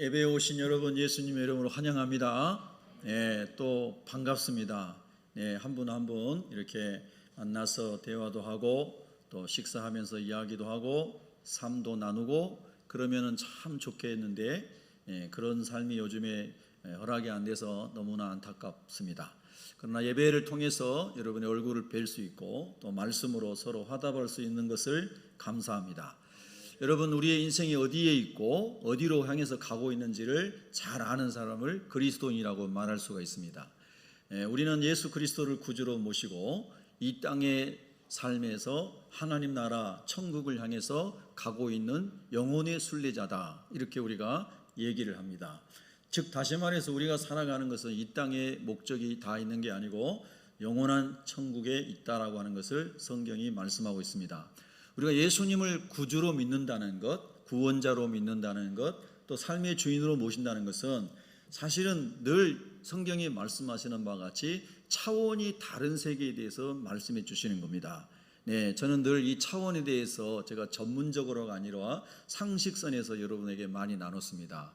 예배에 오신 여러분 예수님의 이름으로 환영합니다. 또 반갑습니다. 한 분 한 분 이렇게 만나서 대화도 하고 또 식사하면서 이야기도 하고 삶도 나누고 그러면은 참 좋겠는데 그런 삶이 요즘에 허락이 안 돼서 너무나 안타깝습니다. 그러나 예배를 통해서 여러분의 얼굴을 뵐 수 있고 또 말씀으로 서로 화답할 수 있는 것을 감사합니다. 여러분, 우리의 인생이 어디에 있고 어디로 향해서 가고 있는지를 잘 아는 사람을 그리스도인이라고 말할 수가 있습니다. 우리는 예수 그리스도를 구주로 모시고 이 땅의 삶에서 하나님 나라 천국을 향해서 가고 있는 영혼의 순례자다, 이렇게 우리가 얘기를 합니다. 즉 다시 말해서 우리가 살아가는 것은 이 땅의 목적이 다 있는 게 아니고 영원한 천국에 있다라고 하는 것을 성경이 말씀하고 있습니다. 우리가 예수님을 구주로 믿는다는 것, 구원자로 믿는다는 것, 또 삶의 주인으로 모신다는 것은 사실은 늘 성경이 말씀하시는 바와 같이 차원이 다른 세계에 대해서 말씀해 주시는 겁니다. 저는 늘 이 차원에 대해서 제가 전문적으로가 아니라 상식선에서 여러분에게 많이 나눴습니다.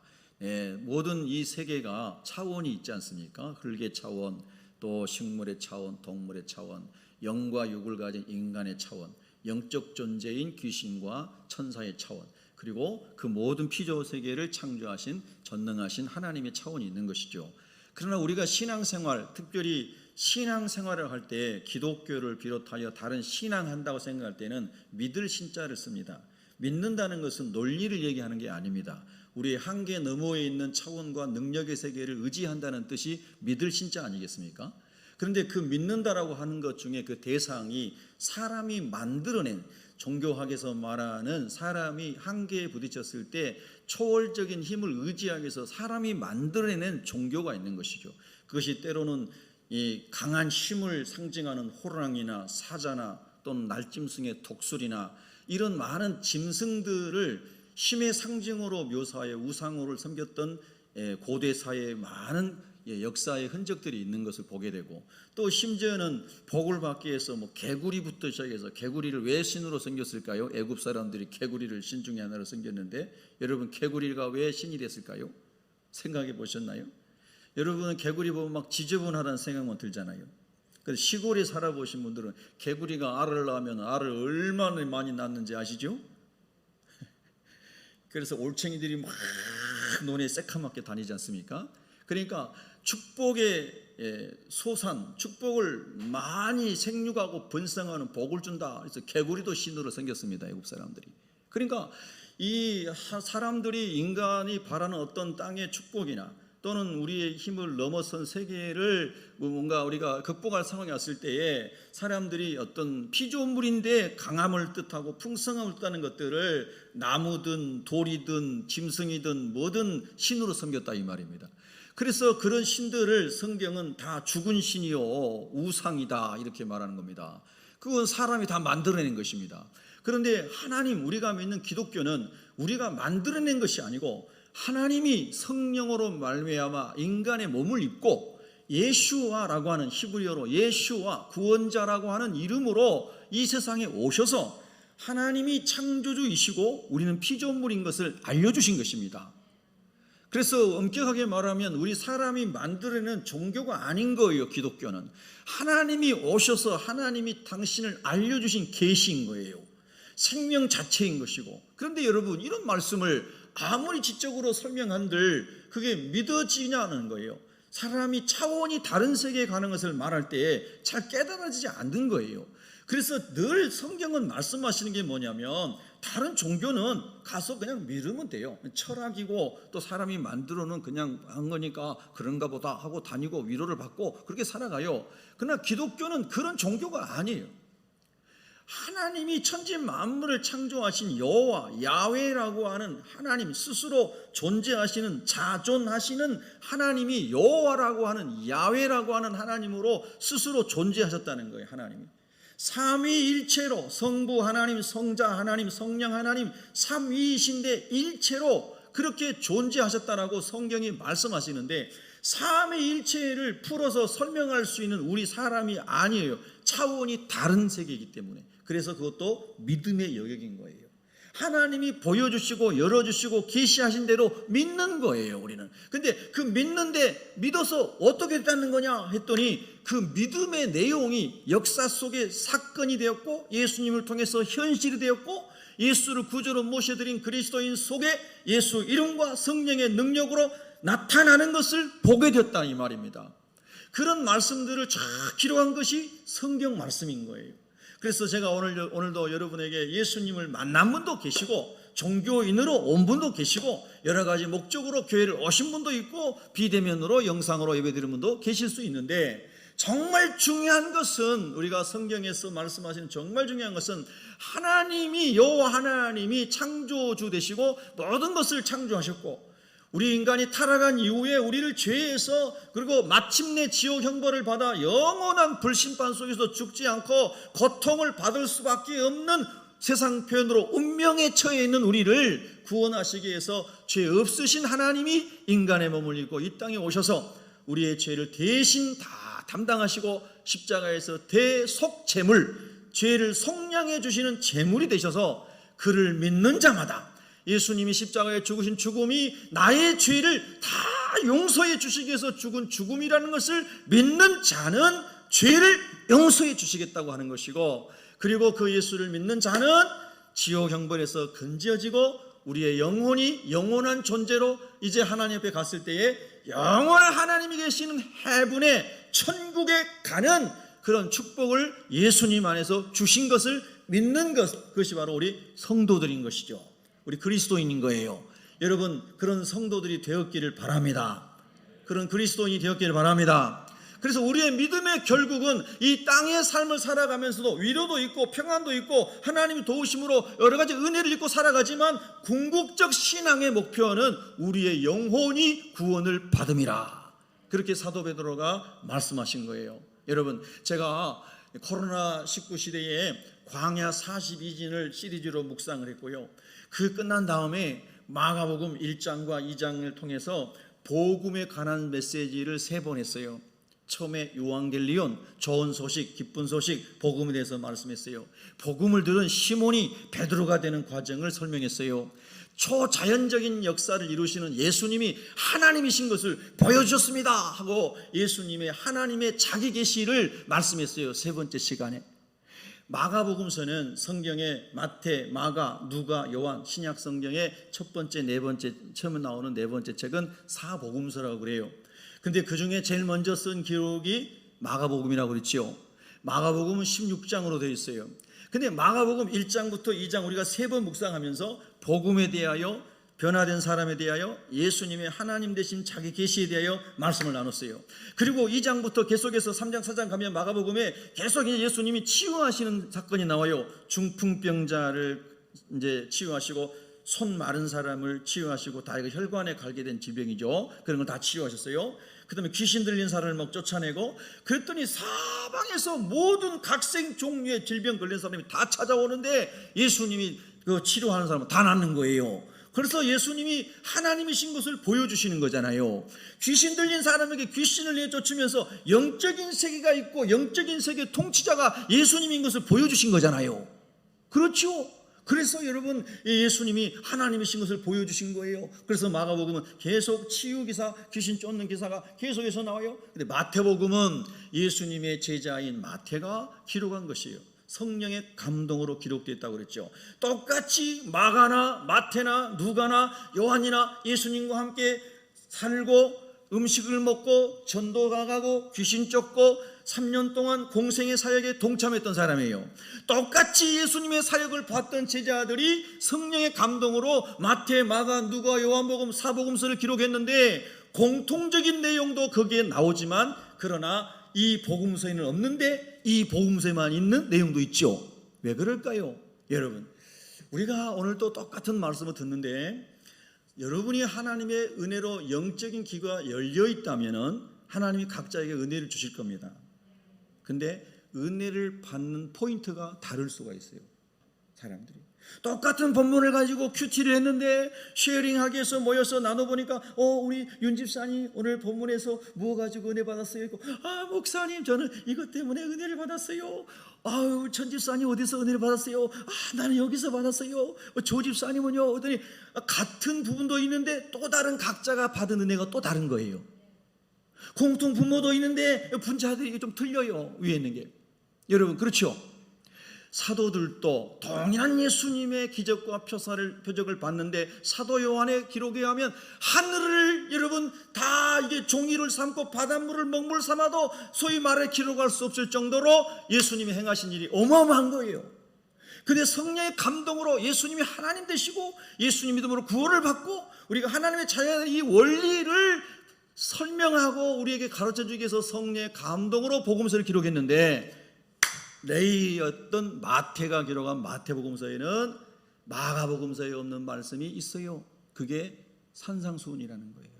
모든 이 세계가 차원이 있지 않습니까? 흙의 차원, 또 식물의 차원, 동물의 차원, 영과 육을 가진 인간의 차원, 영적 존재인 귀신과 천사의 차원, 그리고 그 모든 피조 세계를 창조하신 전능하신 하나님의 차원이 있는 것이죠. 그러나 우리가 신앙생활, 특별히 신앙생활을 할 때 기독교를 비롯하여 다른 신앙한다고 생각할 때는 믿을 신자를 씁니다. 믿는다는 것은 논리를 얘기하는 게 아닙니다. 우리의 한계 너머에 있는 차원과 능력의 세계를 의지한다는 뜻이 믿을 신자 아니겠습니까? 그런데 그 믿는다라고 하는 것 중에 그 대상이 사람이 만들어낸, 종교학에서 말하는 사람이 한계에 부딪혔을 때 초월적인 힘을 의지하기 위해서 사람이 만들어낸 종교가 있는 것이죠. 그것이 때로는 이 강한 힘을 상징하는 호랑이나 사자나 또는 날짐승의 독수리나 이런 많은 짐승들을 힘의 상징으로 묘사하여 우상호를 섬겼던 고대 사회의 많은 역사의 흔적들이 있는 것을 보게 되고, 또 심지어는 복을 받기 위해서 개구리부터 시작해서, 개구리를 왜 신으로 섬겼을까요? 애굽 사람들이 개구리를 신 중에 하나로 섬겼는데 여러분, 개구리가 왜 신이 됐을까요? 생각해 보셨나요? 여러분은 개구리 보면 막 지저분하다는 생각만 들잖아요. 그래서 시골에 살아보신 분들은 개구리가 알을 낳으면 알을 얼마나 많이 낳는지 아시죠? 그래서 올챙이들이 막 논에 새카맣게 다니지 않습니까? 그러니까 축복의 소산, 축복을 많이 생육하고 번성하는 복을 준다. 그래서 개구리도 신으로 생겼습니다, 애국 사람들이. 그러니까 이 사람들이, 인간이 바라는 어떤 땅의 축복이나 또는 우리의 힘을 넘어선 세계를 뭔가 우리가 극복할 상황이 왔을 때에 사람들이 어떤 피조물인데 강함을 뜻하고 풍성함을 뜻하는 것들을 나무든 돌이든 짐승이든 뭐든 신으로 섬겼다, 이 말입니다. 그래서 그런 신들을 성경은 다 죽은 신이요 우상이다, 이렇게 말하는 겁니다. 그건 사람이 다 만들어낸 것입니다. 그런데 하나님, 우리가 믿는 기독교는 우리가 만들어낸 것이 아니고 하나님이 성령으로 말미암아 인간의 몸을 입고 예슈아라고 하는 히브리어로 예슈아, 구원자라고 하는 이름으로 이 세상에 오셔서 하나님이 창조주이시고 우리는 피조물인 것을 알려주신 것입니다. 그래서 엄격하게 말하면 우리 사람이 만들어낸 종교가 아닌 거예요. 기독교는 하나님이 오셔서 하나님이 당신을 알려주신 계시인 거예요. 생명 자체인 것이고. 그런데 여러분, 이런 말씀을 아무리 지적으로 설명한들 그게 믿어지냐는 거예요. 사람이 차원이 다른 세계에 가는 것을 말할 때 잘 깨달아지지 않는 거예요. 그래서 늘 성경은 말씀하시는 게 뭐냐면, 다른 종교는 가서 그냥 믿으면 돼요. 철학이고 또 사람이 만들어놓은 그냥 한 거니까 그런가 보다 하고 다니고 위로를 받고 그렇게 살아가요. 그러나 기독교는 그런 종교가 아니에요. 하나님이 천지 만물을 창조하신 여호와, 야훼라고 하는 하나님, 스스로 존재하시는, 자존하시는 하나님이 여호와라고 하는, 야훼라고 하는 하나님으로 스스로 존재하셨다는 거예요. 하나님이 삼위일체로, 성부 하나님, 성자 하나님, 성령 하나님, 삼위이신데 일체로 그렇게 존재하셨다라고 성경이 말씀하시는데, 삼위일체를 풀어서 설명할 수 있는 우리 사람이 아니에요. 차원이 다른 세계이기 때문에. 그래서 그것도 믿음의 영역인 거예요. 하나님이 보여주시고 열어주시고 계시하신 대로 믿는 거예요, 우리는. 근데 그 믿는데 믿어서 어떻게 됐다는 거냐 했더니 그 믿음의 내용이 역사 속에 사건이 되었고 예수님을 통해서 현실이 되었고 예수를 구주로 모셔드린 그리스도인 속에 예수 이름과 성령의 능력으로 나타나는 것을 보게 됐다 이 말입니다. 그런 말씀들을 쫙 기록한 것이 성경 말씀인 거예요. 그래서 제가 오늘도 여러분에게 예수님을 만난 분도 계시고 종교인으로 온 분도 계시고 여러 가지 목적으로 교회를 오신 분도 있고 비대면으로 영상으로 예배드리는 분도 계실 수 있는데 정말 중요한 것은 우리가 성경에서 말씀하시는 정말 중요한 것은 하나님이 여호와 하나님이 창조주 되시고 모든 것을 창조하셨고 우리 인간이 타락한 이후에 우리를 죄에서 그리고 마침내 지옥 형벌을 받아 영원한 불심판 속에서 죽지 않고 고통을 받을 수밖에 없는 세상 표현으로 운명에 처해 있는 우리를 구원하시기 위해서 죄 없으신 하나님이 인간의 몸을 입고 이 땅에 오셔서 우리의 죄를 대신 다 담당하시고 십자가에서 대속제물 죄를 속량해 주시는 제물이 되셔서 그를 믿는 자마다 예수님이 십자가에 죽으신 죽음이 나의 죄를 다 용서해 주시기 위해서 죽은 죽음이라는 것을 믿는 자는 죄를 용서해 주시겠다고 하는 것이고 그리고 그 예수를 믿는 자는 지옥 형벌에서 건져지고 우리의 영혼이 영원한 존재로 이제 하나님 앞에 갔을 때에 영원한 하나님이 계시는 해분의 천국에 가는 그런 축복을 예수님 안에서 주신 것을 믿는 그것이 바로 우리 성도들인 것이죠. 우리 그리스도인인 거예요. 여러분 그런 성도들이 되었기를 바랍니다. 그런 그리스도인이 되었기를 바랍니다. 그래서 우리의 믿음의 결국은 이 땅의 삶을 살아가면서도 위로도 있고 평안도 있고 하나님이 도우심으로 여러 가지 은혜를 입고 살아가지만 궁극적 신앙의 목표는 우리의 영혼이 구원을 받음이라. 그렇게 사도 베드로가 말씀하신 거예요. 여러분 제가 코로나19 시대에 광야 42진을 시리즈로 묵상을 했고요. 그 끝난 다음에 마가복음 1장과 2장을 통해서 복음에 관한 메시지를 3번 했어요. 처음에 요한겔리온, 좋은 소식, 기쁜 소식, 복음에 대해서 말씀했어요. 복음을 들은 시몬이 베드로가 되는 과정을 설명했어요. 초자연적인 역사를 이루시는 예수님이 하나님이신 것을 보여주셨습니다 하고 예수님의 하나님의 자기 계시를 말씀했어요. 3번째 시간에. 마가복음서는 성경의 마태, 마가, 누가, 요한, 신약 성경의 첫 번째, 네 번째, 처음에 나오는 네 번째 책은 사복음서라고 그래요. 근데 그 중에 제일 먼저 쓴 기록이 마가복음이라고 그랬지요. 마가복음은 16장으로 되어 있어요. 근데 마가복음 1장부터 2장 우리가 3번 묵상하면서 복음에 대하여 변화된 사람에 대하여 예수님의 하나님 되신 자기 계시에 대하여 말씀을 나눴어요. 그리고 2장부터 계속해서 3장 4장 가면 마가복음에 계속 예수님이 치유하시는 사건이 나와요. 중풍병자를 이제 치유하시고 손 마른 사람을 치유하시고 다 이거 혈관에 갈게 된 질병이죠. 그런 걸 다 치유하셨어요. 그 다음에 귀신 들린 사람을 막 쫓아내고 그랬더니 사방에서 모든 각색 종류의 질병 걸린 사람이 다 찾아오는데 예수님이 그 치료하는 사람은 다 낫는 거예요. 그래서 예수님이 하나님이신 것을 보여주시는 거잖아요. 귀신 들린 사람에게 귀신을 내쫓으면서 영적인 세계가 있고 영적인 세계 통치자가 예수님인 것을 보여주신 거잖아요. 그렇죠? 그래서 여러분 예수님이 하나님이신 것을 보여주신 거예요. 그래서 마가복음은 계속 치유 기사, 귀신 쫓는 기사가 계속해서 나와요. 근데 마태복음은 예수님의 제자인 마태가 기록한 것이에요. 성령의 감동으로 기록되어 있다고 그랬죠. 똑같이 마가나 마태나 누가나 요한이나 예수님과 함께 살고 음식을 먹고 전도가 가고 귀신 쫓고 3년 동안 공생의 사역에 동참했던 사람이에요. 똑같이 예수님의 사역을 봤던 제자들이 성령의 감동으로 마태, 마가, 누가, 요한복음, 사복음서를 기록했는데 공통적인 내용도 거기에 나오지만 그러나 이 복음서에는 없는데 이 복음서에만 있는 내용도 있죠. 왜 그럴까요? 여러분 우리가 오늘 또 똑같은 말씀을 듣는데 여러분이 하나님의 은혜로 영적인 귀가 열려 있다면 하나님이 각자에게 은혜를 주실 겁니다. 근데 은혜를 받는 포인트가 다를 수가 있어요. 사람들이 똑같은 본문을 가지고 큐티를 했는데 쉐어링하기 위해서 모여서 나눠보니까 우리 윤 집사님 오늘 본문에서 뭐 가지고 은혜 받았어요? 목사님 저는 이것 때문에 은혜를 받았어요. 아유, 천 집사님 어디서 은혜를 받았어요? 나는 여기서 받았어요. 조 집사님은요? 어더니 같은 부분도 있는데 또 다른 각자가 받은 은혜가 또 다른 거예요. 공통 분모도 있는데 분자들이 좀 틀려요. 위에 있는 게. 여러분 그렇죠? 사도들도 동일한 예수님의 기적과 표적을 봤는데 사도 요한의 기록에 의하면 하늘을 여러분 다 이게 종이를 삼고 바닷물을 먹물 삼아도 소위 말해 기록할 수 없을 정도로 예수님이 행하신 일이 어마어마한 거예요. 근데 성령의 감동으로 예수님이 하나님 되시고 예수님 믿음으로 구원을 받고 우리가 하나님의 자녀의 이 원리를 설명하고 우리에게 가르쳐주기 위해서 성령의 감동으로 복음서를 기록했는데 레이였던 마태가 기록한 마태복음서에는 마가복음서에 없는 말씀이 있어요. 그게 산상수훈이라는 거예요.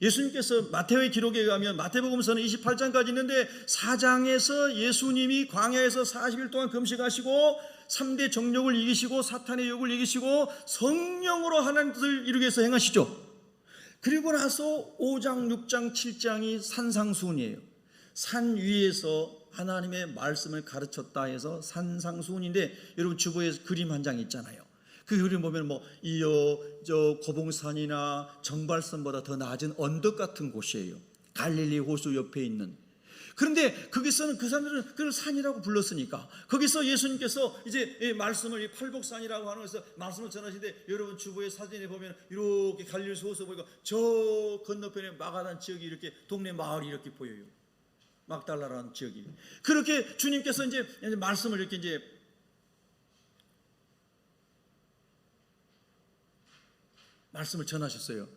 예수님께서 마태의 기록에 의하면 마태복음서는 28장까지 있는데 4장에서 예수님이 광야에서 40일 동안 금식하시고 3대 정욕을 이기시고 사탄의 유혹을 이기시고 성령으로 하나님 뜻을 이루기 위해서 행하시죠. 그리고 나서 5장, 6장, 7장이 산상수훈이에요. 산 위에서 하나님의 말씀을 가르쳤다 해서 산상수훈인데 여러분 주보에 그림 한 장 있잖아요. 그 그림 보면 저 고봉산이나 정발산보다 더 낮은 언덕 같은 곳이에요. 갈릴리 호수 옆에 있는. 그런데 거기서는 그 사람들은 그걸 산이라고 불렀으니까 거기서 예수님께서 이제 말씀을 팔복산이라고 하는 것에서 말씀을 전하시는데 여러분 주보의 사진에 보면 이렇게 갈릴리 호수 보이고 저 건너편에 마가단 지역이 이렇게 동네 마을이 이렇게 보여요. 막달라라는 지역이. 그렇게 주님께서 이제 말씀을 이렇게 이제 말씀을 전하셨어요.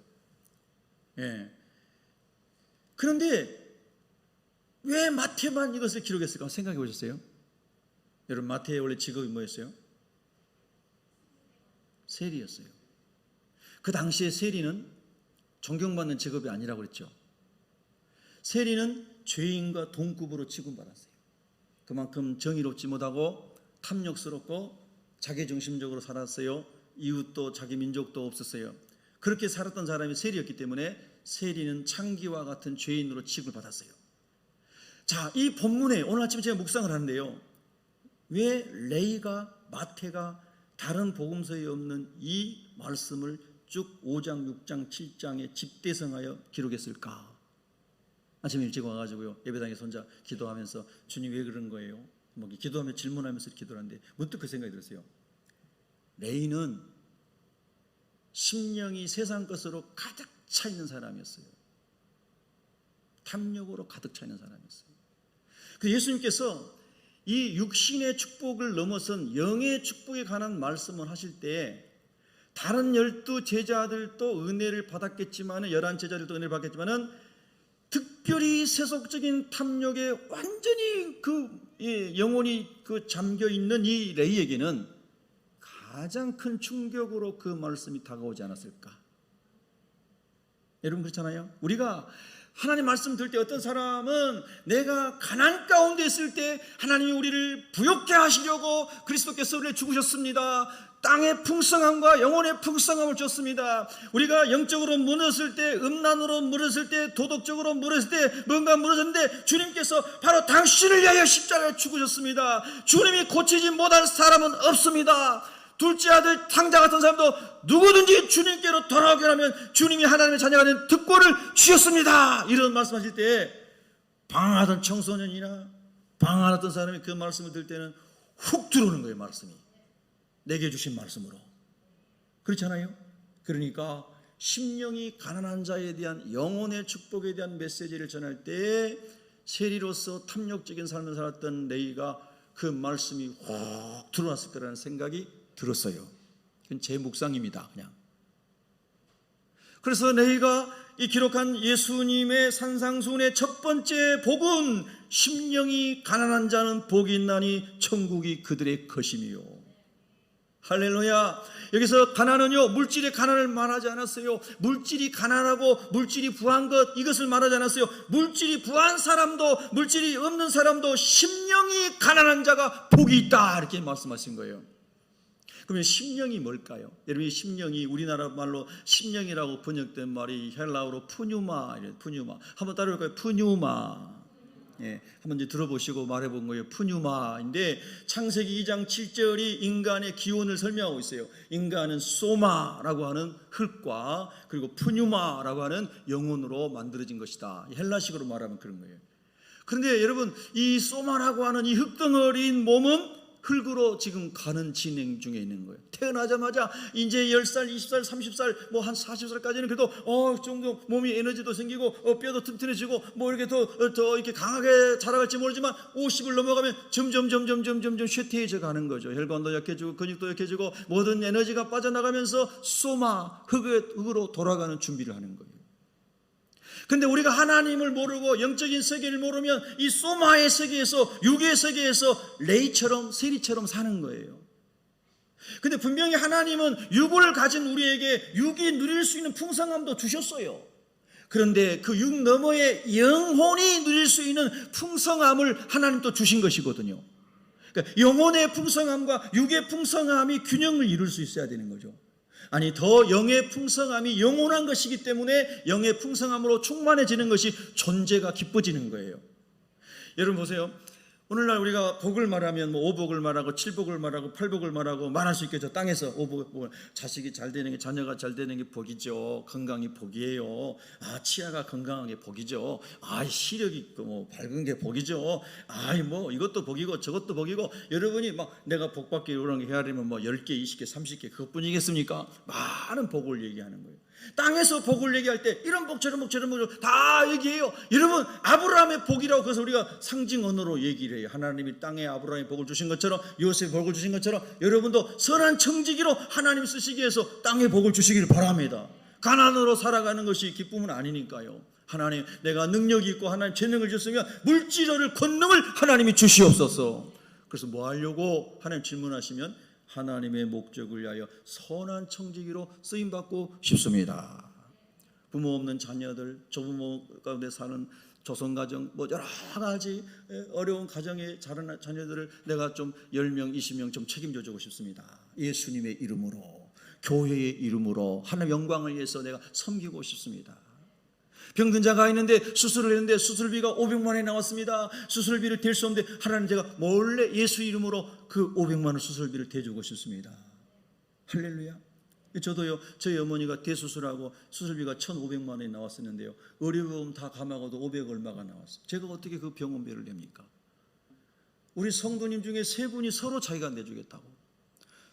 예. 그런데 왜 마태만 이것을 기록했을까 생각해 보셨어요? 여러분 마태의 원래 직업이 뭐였어요? 세리였어요. 그 당시에 세리는 존경받는 직업이 아니라고 그랬죠. 세리는 죄인과 동급으로 취급받았어요. 그만큼 정의롭지 못하고 탐욕스럽고 자기중심적으로 살았어요. 이웃도 자기 민족도 없었어요. 그렇게 살았던 사람이 세리였기 때문에 세리는 창기와 같은 죄인으로 취급받았어요. 자, 이 본문에 오늘 아침에 제가 묵상을 하는데요. 왜 레이가 마태가 다른 복음서에 없는 이 말씀을 쭉 5장, 6장, 7장에 집대성하여 기록했을까? 아침에 일찍 와가지고요 예배당에서 혼자 기도하면서 주님 왜 그런 거예요? 기도하며 질문하면서 기도를 하는데 문득 그 생각이 들었어요. 레이는 심령이 세상 것으로 가득 차 있는 사람이었어요. 탐욕으로 가득 차 있는 사람이었어요. 그래서 예수님께서 이 육신의 축복을 넘어선 영의 축복에 관한 말씀을 하실 때 다른 12 제자들도 은혜를 받았겠지만 11 제자들도 은혜를 받겠지만은 특별히 세속적인 탐욕에 완전히 영혼이 잠겨 있는 이 레이에게는 가장 큰 충격으로 그 말씀이 다가오지 않았을까? 여러분 그렇잖아요. 우리가 하나님 말씀 들을 때 어떤 사람은 내가 가난 가운데 있을 때 하나님이 우리를 부욕케 하시려고 그리스도께서 우리를 죽으셨습니다. 땅의 풍성함과 영혼의 풍성함을 줬습니다. 우리가 영적으로 무너졌을 때, 음란으로 무너졌을 때, 도덕적으로 무너졌을 때 뭔가 무너졌는데 주님께서 바로 당신을 위하여 십자가에 죽으셨습니다. 주님이 고치지 못한 사람은 없습니다. 둘째 아들 탕자 같은 사람도 누구든지 주님께로 돌아오게 하면 주님이 하나님의 자녀가 된 특권을 주셨습니다. 이런 말씀하실 때 방황하던 청소년이나 방황하던 사람이 그 말씀을 들을 때는 훅 들어오는 거예요. 말씀이 내게 주신 말씀으로. 그렇잖아요. 그러니까 심령이 가난한 자에 대한 영혼의 축복에 대한 메시지를 전할 때 세리로서 탐욕적인 삶을 살았던 레이가 그 말씀이 훅 들어왔을 거라는 생각이 들었어요. 그건 제 묵상입니다. 그냥. 그래서 레이가 이 기록한 예수님의 산상수훈의 첫 번째 복은 심령이 가난한 자는 복이 있나니 천국이 그들의 것임이요. 할렐루야. 여기서 가난은요 물질의 가난을 말하지 않았어요. 물질이 가난하고 물질이 부한 것 이것을 말하지 않았어요. 물질이 부한 사람도 물질이 없는 사람도 심령이 가난한 자가 복이 있다 이렇게 말씀하신 거예요. 그러면 심령이 뭘까요? 여러분, 이 심령이 우리나라 말로 심령이라고 번역된 말이 헬라어로 푸뉴마, 푸뉴마. 한번 따라해볼까요? 푸뉴마. 예, 한번 이제 들어보시고 말해본 거예요. 푸뉴마인데 창세기 2장 7절이 인간의 기원을 설명하고 있어요. 인간은 소마라고 하는 흙과 그리고 푸뉴마라고 하는 영혼으로 만들어진 것이다. 헬라식으로 말하면 그런 거예요. 그런데 여러분, 이 소마라고 하는 이 흙덩어리인 몸은 흙으로 지금 가는 진행 중에 있는 거예요. 태어나자마자 이제 10살, 20살, 30살, 뭐 한 40살까지는 그래도 정도 몸이 에너지도 생기고 뼈도 튼튼해지고 뭐 이렇게 더 이렇게 강하게 자라갈지 모르지만 50을 넘어가면 점점 쇠퇴해져 가는 거죠. 혈관도 약해지고 근육도 약해지고 모든 에너지가 빠져나가면서 소마, 흙으로 돌아가는 준비를 하는 거예요. 근데 우리가 하나님을 모르고 영적인 세계를 모르면 이 소마의 세계에서, 육의 세계에서 레이처럼, 세리처럼 사는 거예요. 근데 분명히 하나님은 육을 가진 우리에게 육이 누릴 수 있는 풍성함도 주셨어요. 그런데 그 육 너머의 영혼이 누릴 수 있는 풍성함을 하나님 또 주신 것이거든요. 그러니까 영혼의 풍성함과 육의 풍성함이 균형을 이룰 수 있어야 되는 거죠. 아니, 더 영의 풍성함이 영원한 것이기 때문에 영의 풍성함으로 충만해지는 것이 존재가 기뻐지는 거예요. 여러분 보세요. 오늘날 우리가 복을 말하면 뭐 오복을 말하고 칠복을 말하고 팔복을 말하고 말할 수 있겠죠. 땅에서 오복, 자식이 잘 되는 게, 자녀가 잘 되는 게 복이죠. 건강이 복이에요. 치아가 건강한 게 복이죠. 시력이 있고 뭐 밝은 게 복이죠. 뭐 이것도 복이고 저것도 복이고. 여러분이 막 내가 복 받기 이런 게 헤아리면 뭐 10개, 20개, 30개 그것뿐이겠습니까? 많은 복을 얘기하는 거예요. 땅에서 복을 얘기할 때 이런 복 저런 복 저런 복 다 얘기해요. 여러분, 아브라함의 복이라고 그래서 우리가 상징 언어로 얘기를 해요. 하나님이 땅에 아브라함의 복을 주신 것처럼, 요셉의 복을 주신 것처럼 여러분도 선한 청지기로 하나님 쓰시기 위해서 땅에 복을 주시기를 바랍니다. 가난으로 살아가는 것이 기쁨은 아니니까요. 하나님, 내가 능력이 있고 하나님 재능을 주셨으면 물질을 권능을 하나님이 주시옵소서. 그래서 뭐 하려고 하나님 질문하시면 하나님의 목적을 위하여 선한 청지기로 쓰임받고 싶습니다. 부모 없는 자녀들, 조부모 가운데 사는 조성가정, 뭐 여러 가지 어려운 가정에 자라는 자녀들을 내가 좀 10명, 20명 좀 책임져 주고 싶습니다. 예수님의 이름으로, 교회의 이름으로 하나님 영광을 위해서 내가 섬기고 싶습니다. 병든 자가 있는데 수술을 했는데 수술비가 500만 원이 나왔습니다. 수술비를 댈 수 없는데 하나님, 제가 몰래 예수 이름으로 그 500만 원 수술비를 대주고 싶습니다. 할렐루야. 저도요, 저희 어머니가 대수술하고 수술비가 1,500만 원이 나왔었는데요, 의료보험 다 감하고도 500 얼마가 나왔어요. 제가 어떻게 그 병원비를 냅니까? 우리 성도님 중에 3분이 서로 자기가 내주겠다고,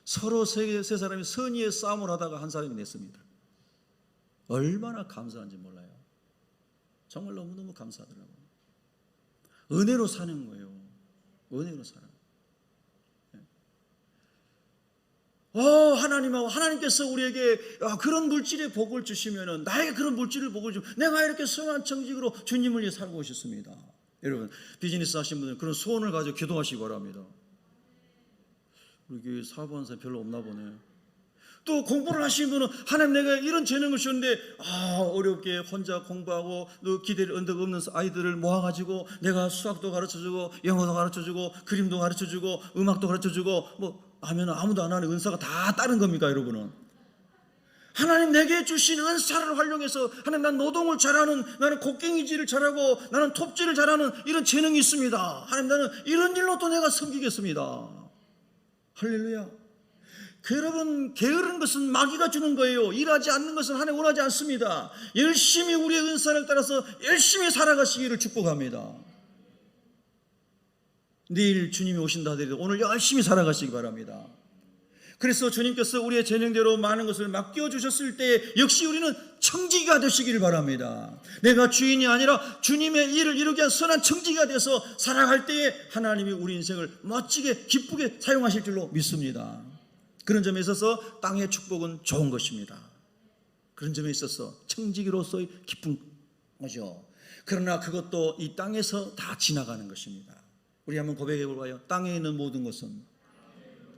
서로 세 사람이 선의의 싸움을 하다가 한 사람이 냈습니다. 얼마나 감사한지 몰라요. 정말 너무너무 감사하더라고요. 은혜로 사는 거예요. 은혜로 살아. 하나님하고 하나님께서 우리에게 그런 물질의 복을 주시면은, 나에게 그런 물질의 복을 주면 내가 이렇게 선한 청직으로 주님을 위해 살고 싶습니다. 여러분, 비즈니스 하신 분들 그런 소원을 가지고 기도하시기 바랍니다. 우리 교회 사업하는 사람 별로 없나 보네. 또 공부를 하시는 분은 하나님, 내가 이런 재능을 주셨는데 어렵게 혼자 공부하고 또 기댈 언덕 없는 아이들을 모아가지고 내가 수학도 가르쳐주고 영어도 가르쳐주고 그림도 가르쳐주고 음악도 가르쳐주고 뭐 하면 아무도 안 하는 은사가 다 다른 겁니까? 여러분은 하나님 내게 주신 은사를 활용해서, 하나님, 난 노동을 잘하는, 나는 곡괭이질을 잘하고 나는 톱질을 잘하는 이런 재능이 있습니다. 하나님, 나는 이런 일로 또 내가 섬기겠습니다. 할렐루야. 여러분, 게으른 것은 마귀가 주는 거예요. 일하지 않는 것은 하나님 원하지 않습니다. 열심히 우리의 은사를 따라서 열심히 살아가시기를 축복합니다. 내일 주님이 오신다 하더라도 오늘 열심히 살아가시기 바랍니다. 그래서 주님께서 우리의 재능대로 많은 것을 맡겨주셨을 때 역시 우리는 청지기가 되시기를 바랍니다. 내가 주인이 아니라 주님의 일을 이루기 위한 선한 청지기가 돼서 살아갈 때에 하나님이 우리 인생을 멋지게 기쁘게 사용하실 줄로 믿습니다. 그런 점에 있어서 땅의 축복은 좋은 것입니다. 그런 점에 있어서 청지기로서의 기쁜 거죠. 그러나 그것도 이 땅에서 다 지나가는 것입니다. 우리 한번 고백해 볼까요? 땅에 있는 모든 것은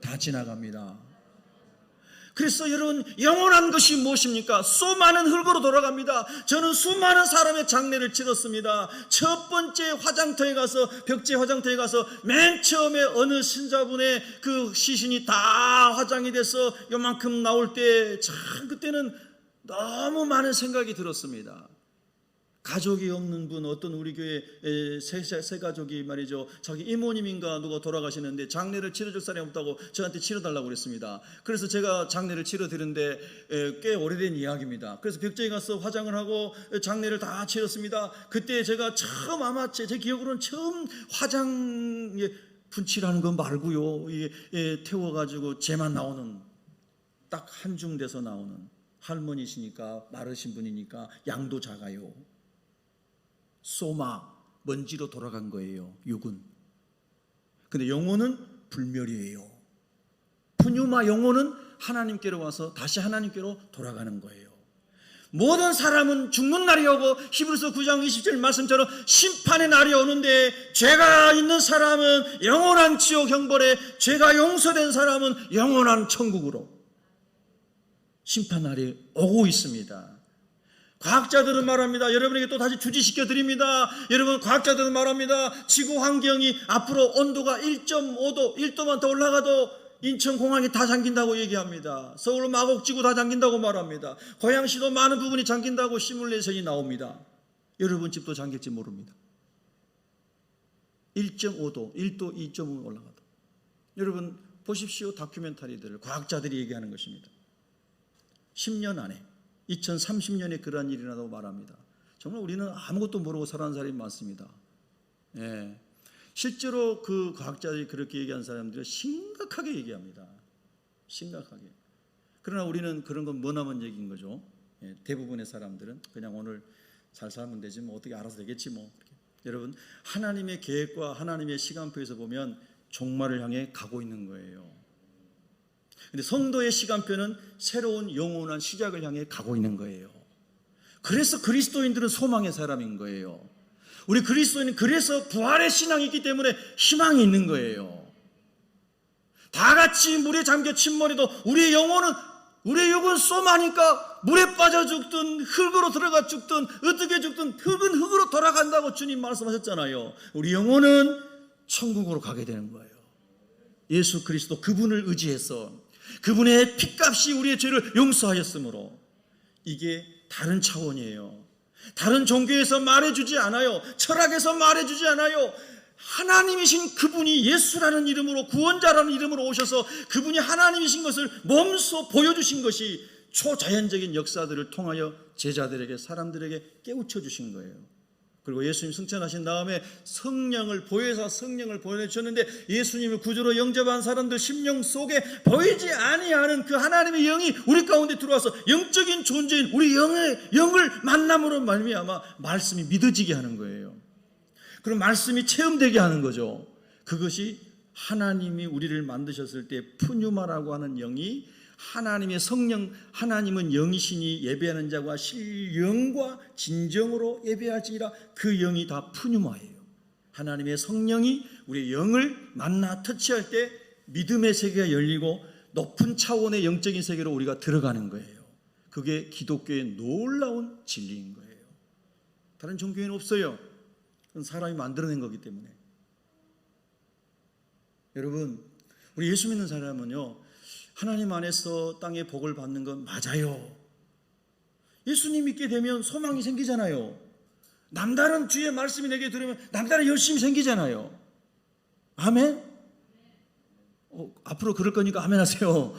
다 지나갑니다. 그래서 여러분, 영원한 것이 무엇입니까? 수많은 흙으로 돌아갑니다. 저는 수많은 사람의 장례를 치렀습니다. 첫 번째 화장터에 가서, 벽제 화장터에 가서 맨 처음에 어느 신자분의 그 시신이 다 화장이 돼서 요만큼 나올 때 참 그때는 너무 많은 생각이 들었습니다. 가족이 없는 분, 어떤 우리 교회 세 가족이 말이죠, 자기 이모님인가 누가 돌아가시는데 장례를 치러줄 사람이 없다고 저한테 치러달라고 그랬습니다. 그래서 제가 장례를 치러드렸는데 꽤 오래된 이야기입니다. 그래서 벽제에 가서 화장을 하고 장례를 다 치렀습니다. 그때 제가 처음, 아마 제 기억으로는 처음 화장에 분칠하는 거 말고요, 태워가지고 재만 나오는, 딱 한중 돼서 나오는, 할머니시니까 마르신 분이니까 양도 작아요. 소마, 먼지로 돌아간 거예요, 육은. 근데 영혼은 불멸이에요. 푸뉴마, 영혼은 하나님께로 와서 다시 하나님께로 돌아가는 거예요. 모든 사람은 죽는 날이 오고, 히브리서 9장 20절 말씀처럼 심판의 날이 오는데, 죄가 있는 사람은 영원한 지옥 형벌에, 죄가 용서된 사람은 영원한 천국으로 심판 날이 오고 있습니다. 과학자들은 말합니다. 여러분에게 또 다시 주지시켜 드립니다. 여러분, 과학자들은 말합니다. 지구 환경이 앞으로 온도가 1.5도, 1도만 더 올라가도 인천공항이 다 잠긴다고 얘기합니다. 서울 마곡지구 다 잠긴다고 말합니다. 고양시도 많은 부분이 잠긴다고 시뮬레이션이 나옵니다. 여러분 집도 잠길지 모릅니다. 1.5도, 1도, 2.5 올라가도. 여러분 보십시오. 다큐멘터리들을 과학자들이 얘기하는 것입니다. 10년 안에, 2030년에 그러한 일이 일어나다고 말합니다. 정말 우리는 아무것도 모르고 살아가는 사람이 많습니다. 실제로 그 과학자들이 그렇게 얘기한 사람들은 심각하게 얘기합니다. 심각하게. 그러나 우리는 그런 건 머나먼 얘기인 거죠. 대부분의 사람들은 그냥 오늘 잘 살면 되지, 뭐 어떻게 알아서 되겠지 뭐. 여러분, 하나님의 계획과 하나님의 시간표에서 보면 종말을 향해 가고 있는 거예요. 근데 성도의 시간표는 새로운 영원한 시작을 향해 가고 있는 거예요. 그래서 그리스도인들은 소망의 사람인 거예요. 우리 그리스도인은 그래서 부활의 신앙이 있기 때문에 희망이 있는 거예요. 다 같이 물에 잠겨 침몰해도 우리의 영은 쏘마니까 물에 빠져 죽든 흙으로 들어가 죽든 어떻게 죽든 흙은 흙으로 돌아간다고 주님 말씀하셨잖아요. 우리 영혼은 천국으로 가게 되는 거예요. 예수 그리스도, 그분을 의지해서, 그분의 핏값이 우리의 죄를 용서하였으므로. 이게 다른 차원이에요. 다른 종교에서 말해주지 않아요. 철학에서 말해주지 않아요. 하나님이신 그분이 예수라는 이름으로, 구원자라는 이름으로 오셔서 그분이 하나님이신 것을 몸소 보여주신 것이 초자연적인 역사들을 통하여 제자들에게, 사람들에게 깨우쳐 주신 거예요. 그리고 예수님 승천하신 다음에 성령을, 보혜사 성령을 보내주셨는데, 예수님을 구주로 영접한 사람들 심령 속에 보이지 아니하는 그 하나님의 영이 우리 가운데 들어와서 영적인 존재인 우리 영을 만남으로 말미암아 말씀이 믿어지게 하는 거예요. 그럼 말씀이 체험되게 하는 거죠. 그것이 하나님이 우리를 만드셨을 때 푸뉴마라고 하는 영이, 하나님의 성령, 하나님은 영이시니 예배하는 자가 실영과 진정으로 예배할지니라, 그 영이 다 푸뉴마예요. 하나님의 성령이 우리의 영을 만나 터치할 때 믿음의 세계가 열리고 높은 차원의 영적인 세계로 우리가 들어가는 거예요. 그게 기독교의 놀라운 진리인 거예요. 다른 종교에는 없어요. 그건 사람이 만들어낸 거기 때문에. 여러분, 우리 예수 믿는 사람은요, 하나님 안에서 땅의 복을 받는 건 맞아요. 예수님 믿게 되면 소망이 생기잖아요. 남다른 주의 말씀이 내게 들으면 남다른 열심이 생기잖아요. 아멘? 앞으로 그럴 거니까 아멘 하세요.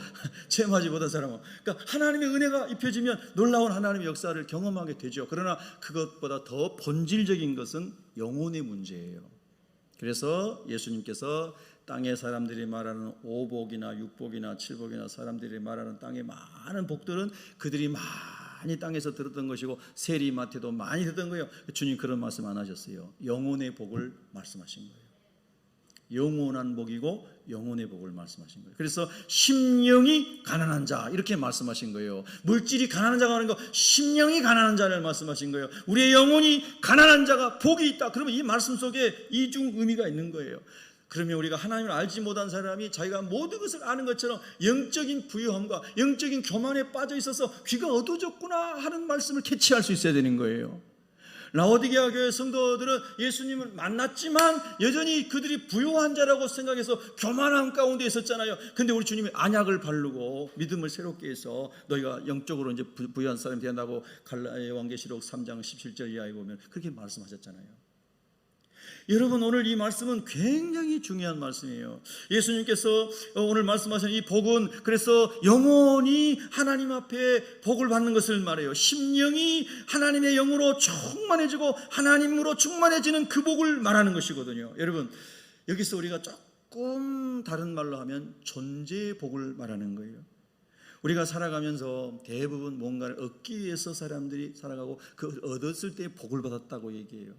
체험하지 못한 사람은. 그러니까 하나님의 은혜가 입혀지면 놀라운 하나님의 역사를 경험하게 되죠. 그러나 그것보다 더 본질적인 것은 영혼의 문제예요. 그래서 예수님께서 땅의 사람들이 말하는 5복이나 6복이나 7복이나 사람들이 말하는 땅의 많은 복들은 그들이 많이 땅에서 들었던 것이고 세리마태도 많이 듣던 거예요. 주님 그런 말씀 안 하셨어요. 영혼의 복을 말씀하신 거예요. 영원한 복이고 영혼의 복을 말씀하신 거예요. 그래서 심령이 가난한 자, 이렇게 말씀하신 거예요. 물질이 가난한 자가 하는 거, 심령이 가난한 자를 말씀하신 거예요. 우리의 영혼이 가난한 자가 복이 있다. 그러면 이 말씀 속에 이중 의미가 있는 거예요. 그러면 우리가 하나님을 알지 못한 사람이 자기가 모든 것을 아는 것처럼 영적인 부유함과 영적인 교만에 빠져 있어서 귀가 어두워졌구나 하는 말씀을 캐치할 수 있어야 되는 거예요. 라오디게아 교회 성도들은 예수님을 만났지만 여전히 그들이 부요한 자라고 생각해서 교만함 가운데 있었잖아요. 근데 우리 주님이 안약을 바르고 믿음을 새롭게 해서 너희가 영적으로 이제 부유한 사람이 된다고 요한계시록 3장 17절 이하에 보면 그렇게 말씀하셨잖아요. 여러분, 오늘 이 말씀은 굉장히 중요한 말씀이에요. 예수님께서 오늘 말씀하신 이 복은 그래서 영혼이 하나님 앞에 복을 받는 것을 말해요. 심령이 하나님의 영으로 충만해지고 하나님으로 충만해지는 그 복을 말하는 것이거든요. 여러분, 여기서 우리가 조금 다른 말로 하면 존재의 복을 말하는 거예요. 우리가 살아가면서 대부분 뭔가를 얻기 위해서 사람들이 살아가고 그 얻었을 때 복을 받았다고 얘기해요.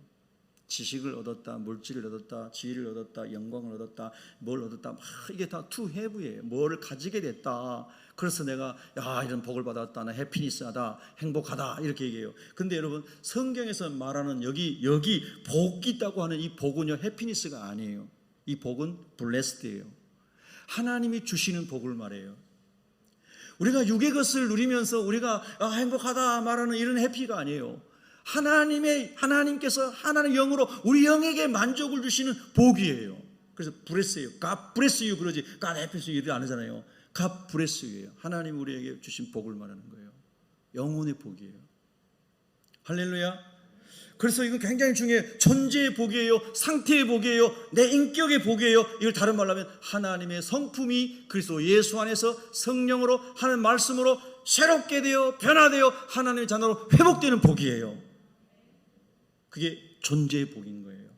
지식을 얻었다, 물질을 얻었다, 지위를 얻었다, 영광을 얻었다, 뭘 얻었다, 이게 다 to have예요. 뭐를 가지게 됐다. 그래서 내가 이런 복을 받았다, 나 해피니스하다, 행복하다 이렇게 얘기해요. 근데 여러분, 성경에서 말하는 여기 복이 있다고 하는 이 복은요, 해피니스가 아니에요. 이 복은 blessed예요. 하나님이 주시는 복을 말해요. 우리가 육의 것을 누리면서 우리가 행복하다 말하는 이런 해피가 아니에요. 하나님께서 하나님의 영으로 우리 영에게 만족을 주시는 복이에요. 그래서 bless예요. God bless you 그러지 God bless you 이러지 않으잖아요. God bless you예요. 하나님 우리에게 주신 복을 말하는 거예요. 영혼의 복이에요. 할렐루야. 그래서 이건 굉장히 중요해요. 존재의 복이에요. 상태의 복이에요. 내 인격의 복이에요. 이걸 다른 말로 하면 하나님의 성품이 그리스도 예수 안에서 성령으로 하는 말씀으로 새롭게 되어 변화되어 하나님의 자녀로 회복되는 복이에요. 그게 존재의 복인 거예요.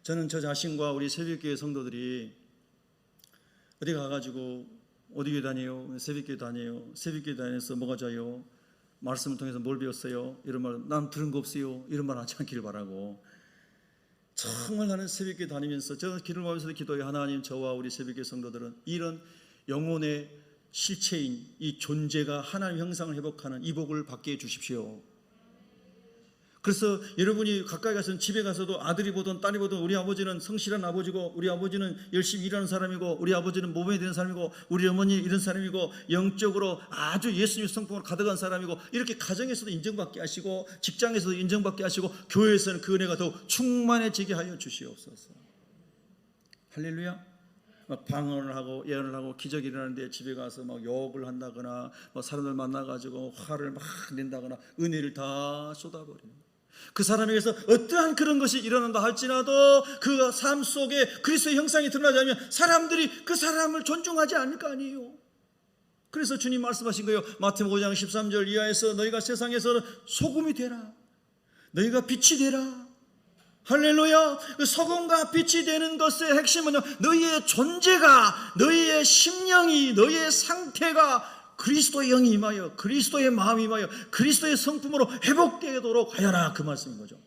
저는 저 자신과 우리 새벽교회 성도들이 어디 가가지고 어디 교회 다녀요? 새벽교회 다녀요. 새벽교회 다녀서 뭐가 좋아요? 말씀을 통해서 뭘 배웠어요? 이런 말, 난 들은 거 없어요. 이런 말 하지 않기를 바라고. 정말 나는 새벽교회 다니면서 저 길을 가면서도 기도해요. 하나님, 저와 우리 새벽교회 성도들은 이런 영혼의 실체인 이 존재가 하나님 형상을 회복하는 이 복을 받게 해주십시오. 그래서 여러분이 가까이 가서는 집에 가서도 아들이 보든 딸이 보든 우리 아버지는 성실한 아버지고 우리 아버지는 열심히 일하는 사람이고 우리 아버지는 모범이 되는 사람이고 우리 어머니 이런 사람이고 영적으로 아주 예수님 성품으로 가득한 사람이고 이렇게 가정에서도 인정받게 하시고 직장에서도 인정받게 하시고 교회에서는 그 은혜가 더욱 충만해지게 하여 주시옵소서. 할렐루야. 막 방언을 하고 예언을 하고 기적이 일어나는데 집에 가서 막 욕을 한다거나 뭐 사람들 만나가지고 화를 막 낸다거나 은혜를 다 쏟아버리는 거예요. 그 사람에 의해서 어떠한 그런 것이 일어난다 할지라도 그 삶 속에 그리스도의 형상이 드러나지 않으면 사람들이 그 사람을 존중하지 않을 거 아니에요. 그래서 주님 말씀하신 거예요. 마태복음 5장 13절 이하에서 너희가 세상에서는 소금이 되라. 너희가 빛이 되라. 할렐루야. 그 소금과 빛이 되는 것의 핵심은요, 너희의 존재가, 너희의 심령이, 너희의 상태가 그리스도의 영이 임하여 그리스도의 마음이 임하여 그리스도의 성품으로 회복되도록 하여라, 그 말씀인 거죠.